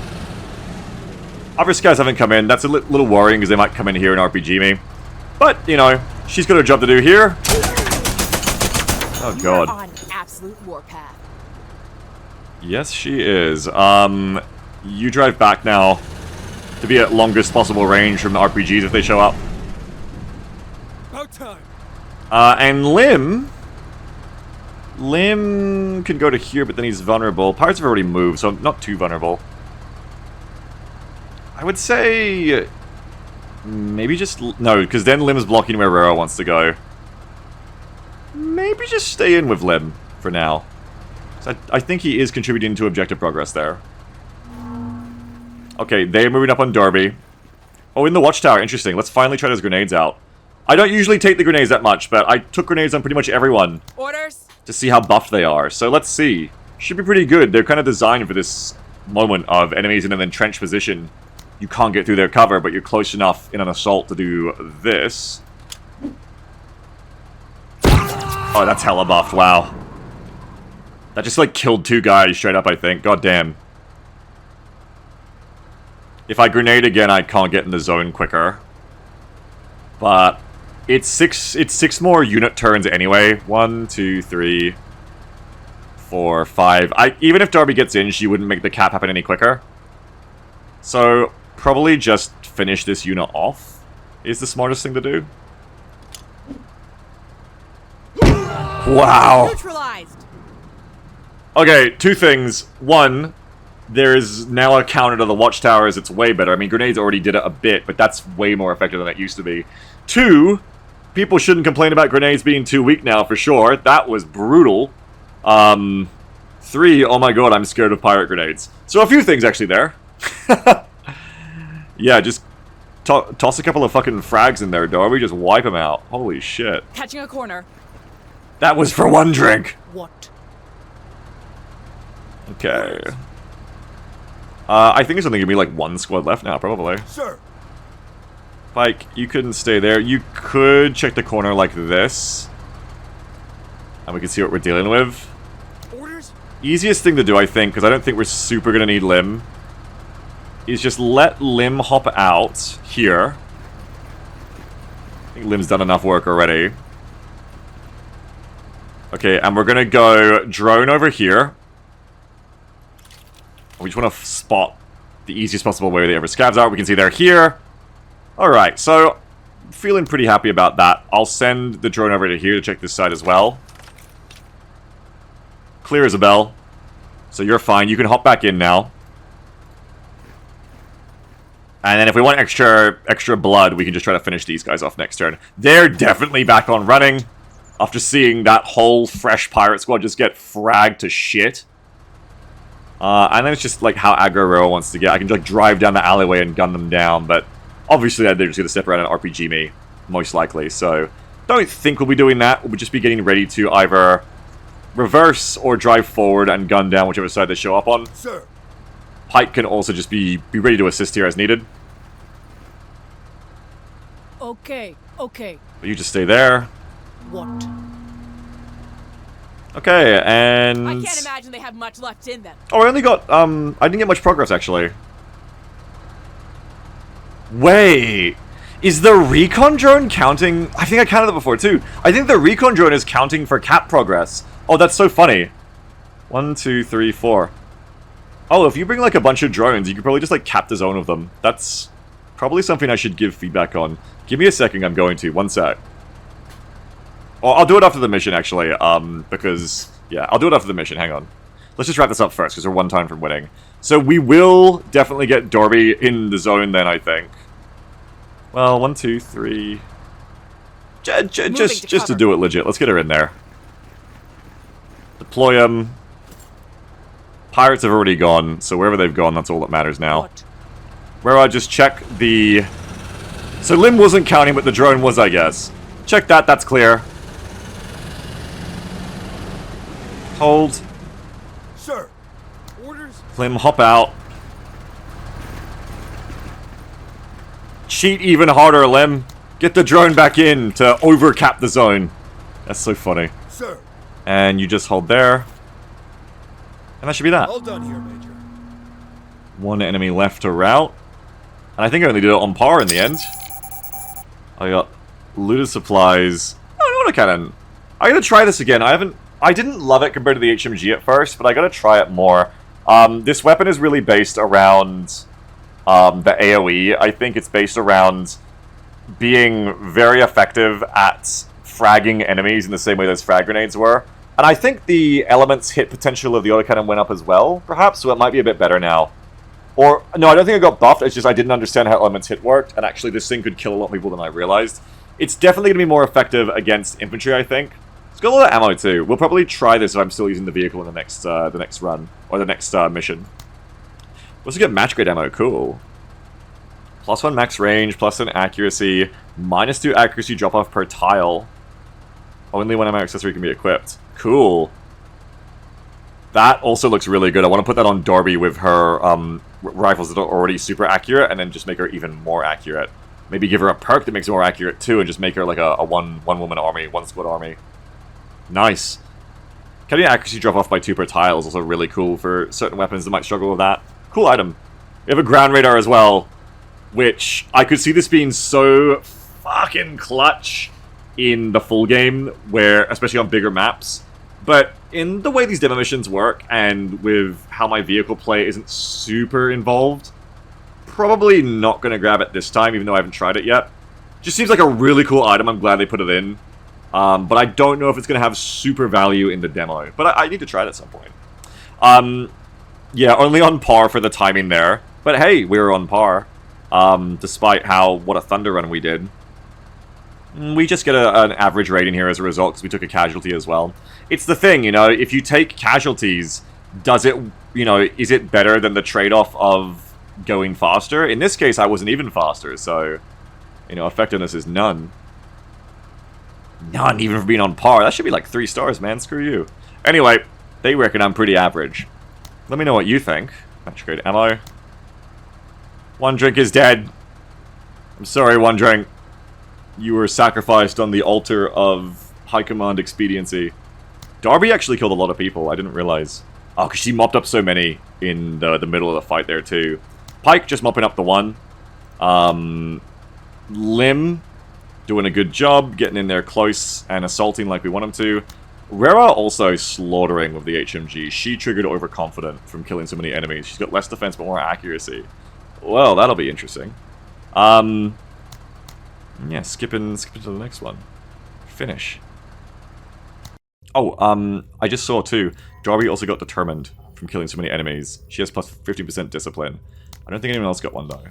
A: Other scouts haven't come in. That's a little worrying because they might come in here and RPG me. But, you know, she's got her job to do here. Oh, God.
E: You're on absolute warpath.
A: Yes, she is. You drive back now to be at longest possible range from the RPGs if they show up.
B: About time.
A: And Lim can go to here, but then he's vulnerable. Pirates have already moved, so I'm not too vulnerable. I would say... maybe just... no, because then Lim is blocking where Rero wants to go. Maybe just stay in with Lim for now. So I think he is contributing to objective progress there. Okay, they're moving up on Derby. Oh, in the watchtower. Interesting. Let's finally try those grenades out. I don't usually take the grenades that much, but I took grenades on pretty much everyone.
E: Orders?
A: To see how buffed they are. So let's see. Should be pretty good. They're kind of designed for this moment of enemies in an entrenched position. You can't get through their cover, but you're close enough in an assault to do this. Oh, that's hella buffed. Wow. That just, like, killed 2 guys straight up, I think. God damn. If I grenade again, I can't get in the zone quicker. But it's six more unit turns anyway. 1, 2, 3, 4, 5. Even if Darby gets in, she wouldn't make the cap happen any quicker. So, probably just finish this unit off is the smartest thing to do. Wow.
E: Neutralized.
A: Okay, 2 things. 1, there's now a counter to the watchtowers. It's way better. I mean, grenades already did it a bit, but that's way more effective than it used to be. 2, people shouldn't complain about grenades being too weak now, for sure. That was brutal. 3, oh my god, I'm scared of pirate grenades. So a few things actually there. Yeah, just toss a couple of fucking frags in there, Darby. Just wipe them out. Holy shit.
E: Catching a corner.
A: That was for 1 drink.
E: What?
A: Okay. I think there's only gonna be like 1 squad left now, probably.
B: Sir.
A: Pike, you couldn't stay there. You could check the corner like this. And we can see what we're dealing with.
B: Orders?
A: Easiest thing to do, I think, because I don't think we're super gonna need Lim, is just let Lim hop out here. I think Lim's done enough work already. Okay, and we're gonna go drone over here. We just want to spot the easiest possible way the ever scavs are. We can see they're here. Alright, so feeling pretty happy about that. I'll send the drone over to here to check this side as well. Clear as a bell. So you're fine. You can hop back in now. And then if we want extra blood, we can just try to finish these guys off next turn. They're definitely back on running after seeing that whole fresh pirate squad just get fragged to shit. And then it's just like how aggro Rero wants to get. I can like drive down the alleyway and gun them down, but obviously they're just going to step around and RPG me, most likely. So don't think we'll be doing that. We'll just be getting ready to either reverse or drive forward and gun down whichever side they show up on.
B: Sir.
A: Pike can also just be ready to assist here as needed.
E: Okay, okay.
A: But you just stay there.
E: What?
A: Okay, and...
E: I can't imagine they have much left in them.
A: oh, I only got, I didn't get much progress, actually. Wait, is the recon drone counting? I think I counted it before too. I think the recon drone is counting for cap progress. Oh, that's so funny. 1, 2, 3, 4. Oh, if you bring like a bunch of drones, you could probably just like cap the zone of them. That's probably something I should give feedback on. Give me a second, I'm going to. One sec. Oh, I'll do it after the mission actually, because, yeah, I'll do it after the mission, hang on. Let's just wrap this up first, because we're one time from winning. So we will definitely get Dorby in the zone then, I think. Well, 1, 2, 3... Just to do it legit, let's get her in there. Deploy them. Pirates have already gone, so wherever they've gone, that's all that matters now. Where I just check the... So Lim wasn't counting, but the drone was, I guess. Check that, that's clear. Hold.
B: Sir, orders?
A: Lim, hop out. Cheat even harder, Lim. Get the drone back in to overcap the zone. That's so funny.
B: Sir.
A: And you just hold there. And that should be that.
B: All done here, Major.
A: One enemy left to rout. And I think I only did it on par in the end. I got looted supplies. Oh, autocannon. I gotta try this again. I didn't love it compared to the HMG at first, but I gotta try it more. This weapon is really based around the AoE. I think it's based around being very effective at fragging enemies in the same way those frag grenades were. And I think the element's hit potential of the autocannon went up as well, perhaps, so it might be a bit better now. Or, no, I don't think it got buffed, it's just I didn't understand how element's hit worked, and actually this thing could kill a lot of people than I realized. It's definitely going to be more effective against infantry, I think. It's got a lot of ammo too. We'll probably try this if I'm still using the vehicle in the next run, or the next mission. We'll also get match grade ammo, cool. +1 max range, +1 accuracy, -2 accuracy drop off per tile. Only when ammo accessory can be equipped. Cool. That also looks really good. I want to put that on Dorby with her rifles that are already super accurate, and then just make her even more accurate. Maybe give her a perk that makes her more accurate too, and just make her like a one-woman army, one-squad army. Nice. Cutting accuracy drop off by 2 per tile is also really cool for certain weapons that might struggle with that. Cool item. We have a ground radar as well, which I could see this being so fucking clutch in the full game, where, especially on bigger maps. But in the way these demo missions work, and with how my vehicle play isn't super involved, probably not going to grab it this time, even though I haven't tried it yet. Just seems like a really cool item, I'm glad they put it in. But I don't know if it's going to have super value in the demo. But I need to try it at some point. Yeah, only on par for the timing there. But hey, we were on par. Despite what a thunder run we did. We just get an average rating here as a result, because we took a casualty as well. It's the thing, you know, if you take casualties, does it, you know, is it better than the trade-off of going faster? In this case, I wasn't even faster, so, you know, effectiveness is none. None, even for being on par. That should be like 3 stars, man. Screw you. Anyway, they reckon I'm pretty average. Let me know what you think. Match grade ammo. One drink is dead. I'm sorry, one drink. You were sacrificed on the altar of high command expediency. Darby actually killed a lot of people, I didn't realize. Oh, because she mopped up so many in the middle of the fight there too. Pike just mopping up the one. Lim doing a good job, getting in there close and assaulting like we want him to. Rera also slaughtering with the HMG. She triggered overconfident from killing so many enemies. She's got less defense but more accuracy. Well, that'll be interesting. Yeah, skipping to the next one. Finish. Oh, I just saw too, Darby also got determined from killing so many enemies. She has plus 50% discipline. I don't think anyone else got one though.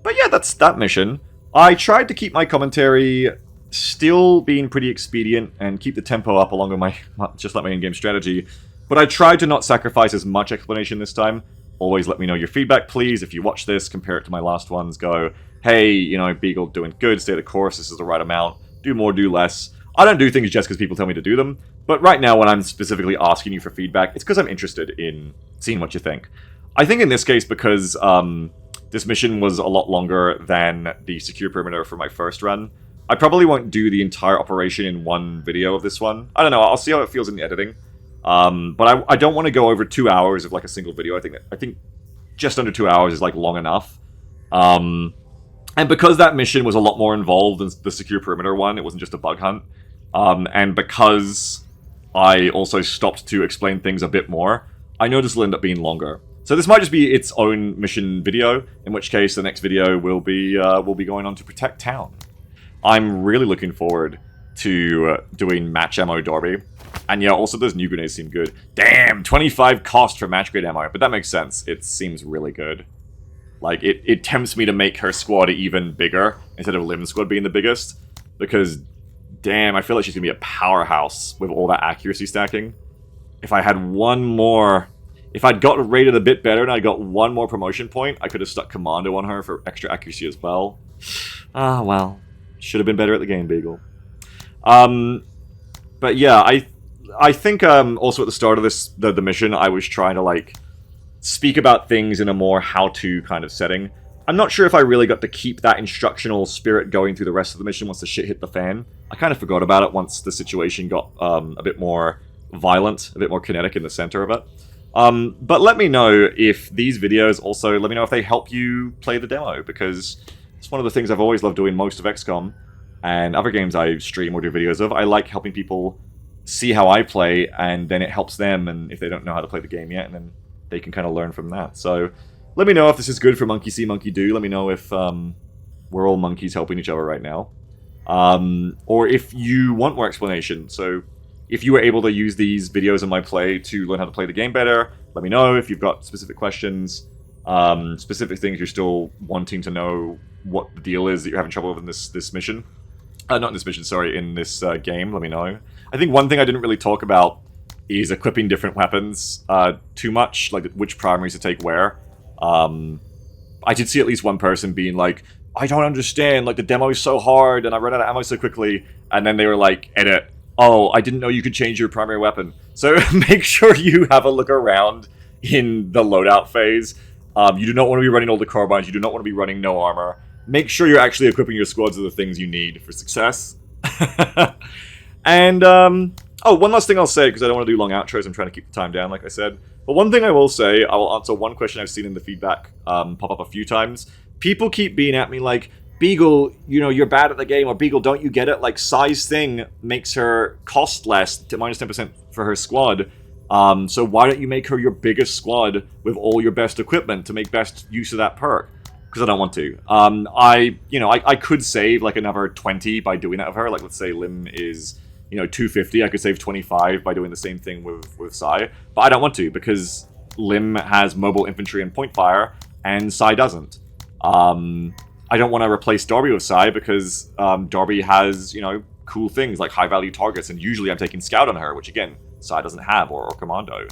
A: But yeah, that's that mission. I tried to keep my commentary still being pretty expedient and keep the tempo up along with my, just like my in-game strategy. But I tried to not sacrifice as much explanation this time. Always let me know your feedback, please. If you watch this, compare it to my last ones, go, hey, you know, Beagle doing good, stay the course, this is the right amount, do more, do less. I don't do things just because people tell me to do them, but right now when I'm specifically asking you for feedback, it's because I'm interested in seeing what you think. I think in this case, because this mission was a lot longer than the secure perimeter for my first run, I probably won't do the entire operation in one video of this one. I don't know, I'll see how it feels in the editing. But I don't want to go over 2 hours of like a single video. I think just under 2 hours is like long enough. And because that mission was a lot more involved than the secure perimeter one, it wasn't just a bug hunt, and because I also stopped to explain things a bit more, I know this will end up being longer. So this might just be its own mission video, in which case the next video will be going on to protect town. I'm really looking forward to doing match ammo Darby. And yeah, also those new grenades seem good. Damn, 25 cost for match grade ammo, but that makes sense. It seems really good. Like, it tempts me to make her squad even bigger, instead of Lim's squad being the biggest. Because, damn, I feel like she's going to be a powerhouse with all that accuracy stacking. If I had one more... If I'd got rated a bit better and I got one more promotion point, I could have stuck Commando on her for extra accuracy as well. Ah, well. Should have been better at the game, Beagle. But yeah, I think also at the start of the mission, I was trying to, like, speak about things in a more how-to kind of setting. I'm not sure if I really got to keep that instructional spirit going through the rest of the mission once the shit hit the fan. I kind of forgot about it once the situation got a bit more violent, a bit more kinetic in the center of it. But let me know if these videos also, let me know if they help you play the demo, because it's one of the things I've always loved doing most of XCOM, and other games I stream or do videos of. I like helping people see how I play, and then it helps them, and if they don't know how to play the game yet, and then they can kind of learn from that. So let me know if this is good for Monkey See, Monkey Do. Let me know if we're all monkeys helping each other right now. Or if you want more explanation. So if you were able to use these videos in my play to learn how to play the game better, let me know. If you've got specific questions, specific things you're still wanting to know what the deal is that you're having trouble with in this mission. Not in this mission, sorry, in this game, let me know. I think one thing I didn't really talk about is equipping different weapons too much, like which primaries to take where. I did see at least one person being like, I don't understand, like the demo is so hard and I run out of ammo so quickly, and then they were like, edit, oh, I didn't know you could change your primary weapon. So make sure you have a look around in the loadout phase. You do not want to be running all the carbines, you do not want to be running no armor. Make sure you're actually equipping your squads with the things you need for success. And, oh, one last thing I'll say, because I don't want to do long outros, I'm trying to keep the time down, like I said. But one thing I will say, I will answer one question I've seen in the feedback pop up a few times. People keep being at me like, Beagle, you know, you're bad at the game, or Beagle, don't you get it? Like, size thing makes her cost less, to minus 10% for her squad. So why don't you make her your biggest squad with all your best equipment to make best use of that perk? Because I don't want to. I could save like another 20 by doing that of her. Like, let's say Lim is, 250. I could save 25 by doing the same thing with Psy. But I don't want to, because Lim has mobile infantry and point fire, and Psy doesn't. I don't want to replace Darby with Psy, because Darby has, cool things like high-value targets, and usually I'm taking Scout on her, which again, Psy doesn't have, or Commando.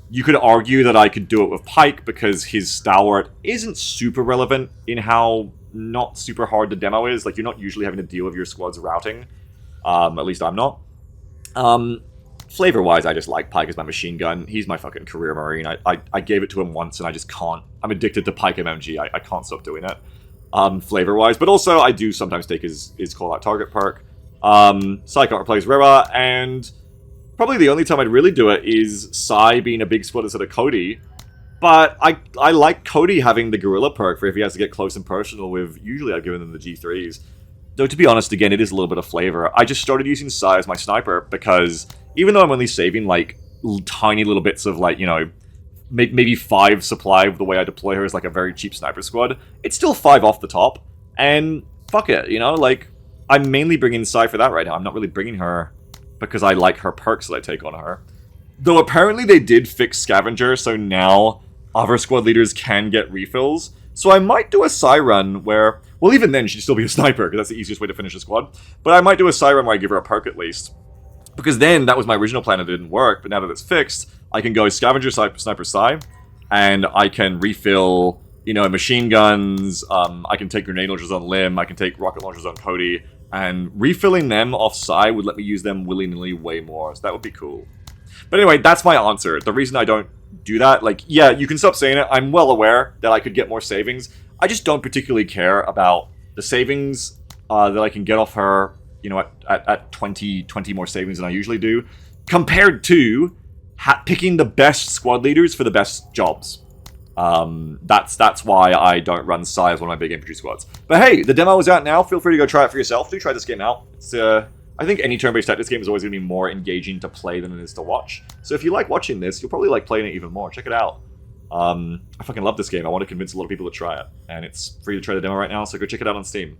A: You could argue that I could do it with Pike, because his Stalwart isn't super relevant in how not super hard the demo is. Like, you're not usually having to deal with your squad's routing. At least I'm not. Flavor-wise, I just like Pike as my machine gun. He's my fucking career Marine. I gave it to him once, and I just can't. I'm addicted to Pike MMG. I can't stop doing it. Flavor-wise. But also, I do sometimes take his call-out target perk. Psy can't replace Rera, and probably the only time I'd really do it is Psy being a big squad instead of Cody. But I like Cody having the Gorilla perk for if he has to get close and personal with, usually I've given them the G3s. Though, to be honest, again, it is a little bit of flavor. I just started using Psy as my sniper because even though I'm only saving, like, tiny little bits of, like, maybe 5 supply of the way I deploy her as, like, a very cheap sniper squad, it's still 5 off the top. And fuck it, like, I'm mainly bringing Psy for that right now. I'm not really bringing her because I like her perks that I take on her. Though apparently they did fix Scavenger, so now other squad leaders can get refills. So I might do a Psy run where, well, even then she'd still be a sniper, because that's the easiest way to finish a squad. But I might do a Psy run where I give her a perk at least. Because then, that was my original plan and it didn't work, but now that it's fixed, I can go Scavenger, Sniper, Psy, and I can refill, machine guns, I can take grenade launchers on Lim, I can take rocket launchers on Cody, and refilling them off Psy would let me use them willy-nilly way more, so that would be cool. But anyway, that's my answer. The reason I don't do that, like, yeah, you can stop saying it. I'm well aware that I could get more savings. I just don't particularly care about the savings that I can get off her, at 20 more savings than I usually do, compared to picking the best squad leaders for the best jobs. That's why I don't run Psy as one of my big infantry squads. But hey, the demo is out now. Feel free to go try it for yourself. Do try this game out. It's I think any turn-based tactics game is always going to be more engaging to play than it is to watch. So if you like watching this, you'll probably like playing it even more. Check it out. I fucking love this game. I want to convince a lot of people to try it. And it's free to try the demo right now, so go check it out on Steam.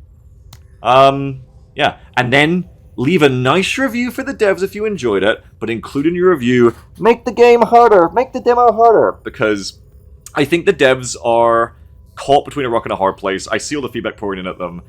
A: Yeah. And then leave a nice review for the devs if you enjoyed it, but include in your review, make the game harder, make the demo harder. Because I think the devs are caught between a rock and a hard place. I see all the feedback pouring in at them.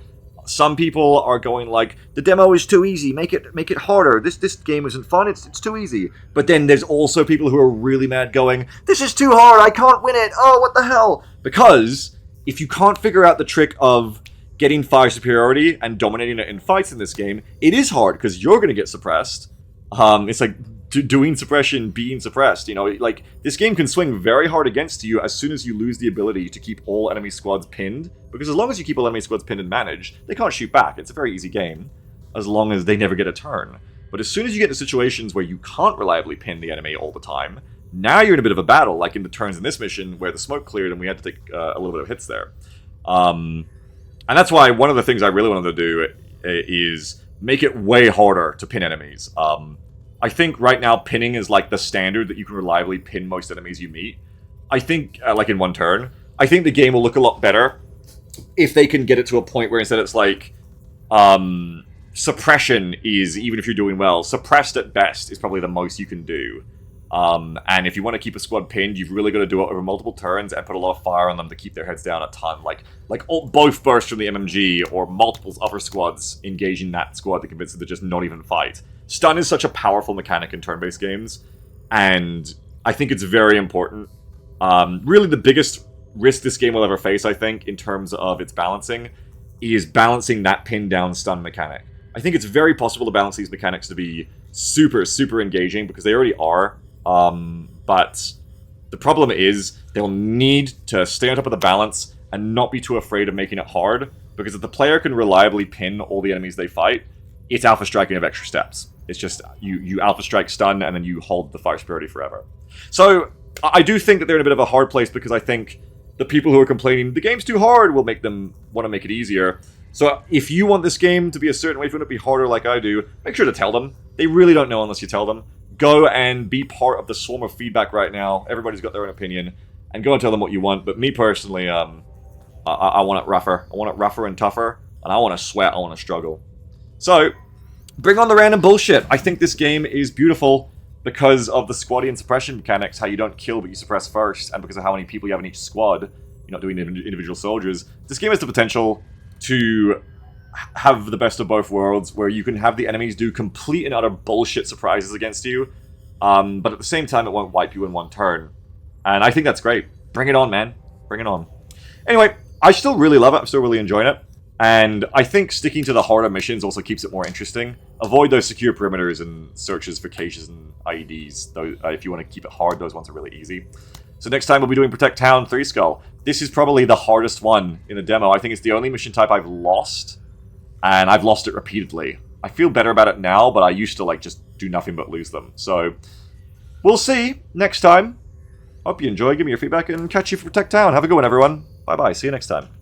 A: Some people are going like, the demo is too easy, make it harder. This game isn't fun, it's too easy. But then there's also people who are really mad going, this is too hard, I can't win it, oh, what the hell? Because if you can't figure out the trick of getting fire superiority and dominating it in fights in this game, it is hard, because you're going to get suppressed. It's like doing suppression, being suppressed. You know, like, this game can swing very hard against you as soon as you lose the ability to keep all enemy squads pinned. Because as long as you keep all enemy squads pinned and managed, they can't shoot back. It's a very easy game, as long as they never get a turn. But as soon as you get to situations where you can't reliably pin the enemy all the time, now you're in a bit of a battle, like in the turns in this mission where the smoke cleared and we had to take a little bit of hits there. And that's why one of the things I really wanted to do is make it way harder to pin enemies. I think right now pinning is like the standard that you can reliably pin most enemies you meet. I think, like in one turn, I think the game will look a lot better if they can get it to a point where instead it's like, suppression is, even if you're doing well, suppressed at best is probably the most you can do. And if you want to keep a squad pinned, you've really got to do it over multiple turns and put a lot of fire on them to keep their heads down a ton. Like both bursts from the MMG or multiple other squads engaging that squad to convince them to just not even fight. Stun is such a powerful mechanic in turn-based games, and I think it's very important. Really the biggest risk this game will ever face, I think, in terms of its balancing, is balancing that pin-down stun mechanic. I think it's very possible to balance these mechanics to be super, super engaging, because they already are. But the problem is they'll need to stay on top of the balance and not be too afraid of making it hard, because if the player can reliably pin all the enemies they fight, it's alpha striking of extra steps. It's just, you alpha strike stun and then you hold the fire superiority forever. So, I do think that they're in a bit of a hard place, because I think the people who are complaining, the game's too hard, will make them want to make it easier. So if you want this game to be a certain way, if you want it to be harder like I do, make sure to tell them. They really don't know unless you tell them. Go and be part of the swarm of feedback right now. Everybody's got their own opinion. And go and tell them what you want. But me personally, I want it rougher. I want it rougher and tougher. And I want to sweat. I want to struggle. So, bring on the random bullshit. I think this game is beautiful because of the squaddy and suppression mechanics, how you don't kill but you suppress first, and because of how many people you have in each squad. You're not doing individual soldiers. This game has the potential to have the best of both worlds, where you can have the enemies do complete and utter bullshit surprises against you, but at the same time it won't wipe you in one turn. And I think that's great. Bring it on, man. Bring it on. Anyway, I still really love it. I'm still really enjoying it. And I think sticking to the harder missions also keeps it more interesting. Avoid those secure perimeters and searches for caches and IEDs. Though, if you want to keep it hard, those ones are really easy. So next time we'll be doing Protect Town 3 Skull. This is probably the hardest one in the demo. I think it's the only mission type I've lost. And I've lost it repeatedly. I feel better about it now, but I used to just do nothing but lose them. So, we'll see next time. Hope you enjoy. Give me your feedback and catch you for Protect Town. Have a good one, everyone. Bye-bye. See you next time.